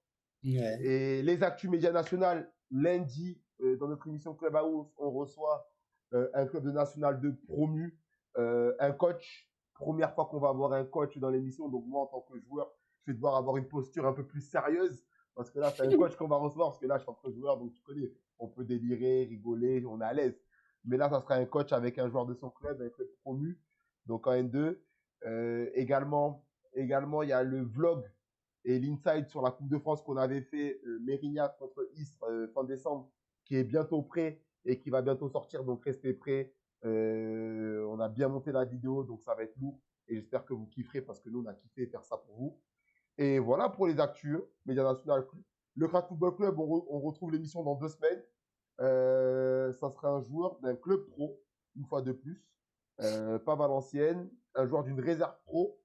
ouais, Et les actus médias nationales, lundi, dans notre émission Clubhouse, on reçoit un club de national de promu, un coach. Première fois qu'on va avoir un coach dans l'émission. Donc moi, en tant que joueur, je vais devoir avoir une posture un peu plus sérieuse. Parce que là, c'est un coach qu'on va recevoir. Parce que là, je suis entre joueur, donc tu connais, on peut délirer, rigoler, on est à l'aise. Mais là, ça sera un coach avec un joueur de son club, un club promu, donc en N2. Également, il y a le vlog et l'inside sur la Coupe de France qu'on avait fait, Mérignac contre Istres fin décembre, qui est bientôt prêt et qui va bientôt sortir, donc restez prêts. On a bien monté la vidéo, donc ça va être lourd. Et j'espère que vous kifferez parce que nous, on a kiffé faire ça pour vous. Et voilà pour les actus, Média National. Le Crack Football Club, on retrouve l'émission dans 2 semaines. Ça sera un joueur d'un club pro, une fois de plus. Pas Valenciennes, un joueur d'une réserve pro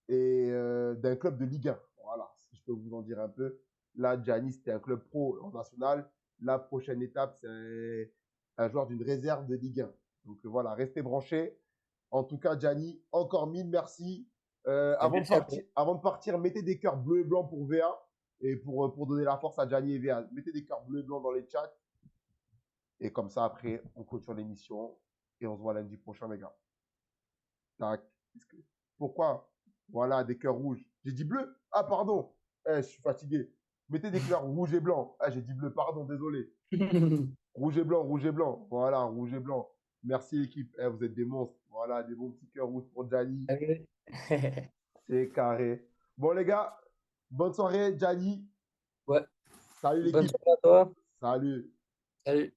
et d'un club de Ligue 1. Voilà, si je peux vous en dire un peu. Là, Gianni, c'était un club pro en national. La prochaine étape, c'est un joueur d'une réserve de Ligue 1. Donc voilà, restez branchés. En tout cas, Gianni, encore mille merci. Merci à toi. Avant de partir, mettez des cœurs bleus et blancs pour VA et pour donner la force à Gianni et VA. Mettez des cœurs bleus et blancs dans les chats. Et comme ça, après, on clôture l'émission et on se voit lundi prochain, les gars. Tac. Pourquoi? Voilà, des cœurs rouges. J'ai dit bleu. Ah, pardon. Je suis fatigué. Mettez des cœurs rouges et blancs. Ah, j'ai dit bleu, pardon, désolé. Rouge et blanc, rouge et blanc. Voilà, rouge et blanc. Merci l'équipe. Vous êtes des monstres. Voilà, des bons petits cœurs rouges pour Gianni. C'est carré. Bon, les gars, bonne soirée, Gianni. Ouais. Salut Bonne l'équipe. soirée à toi. Salut. Salut.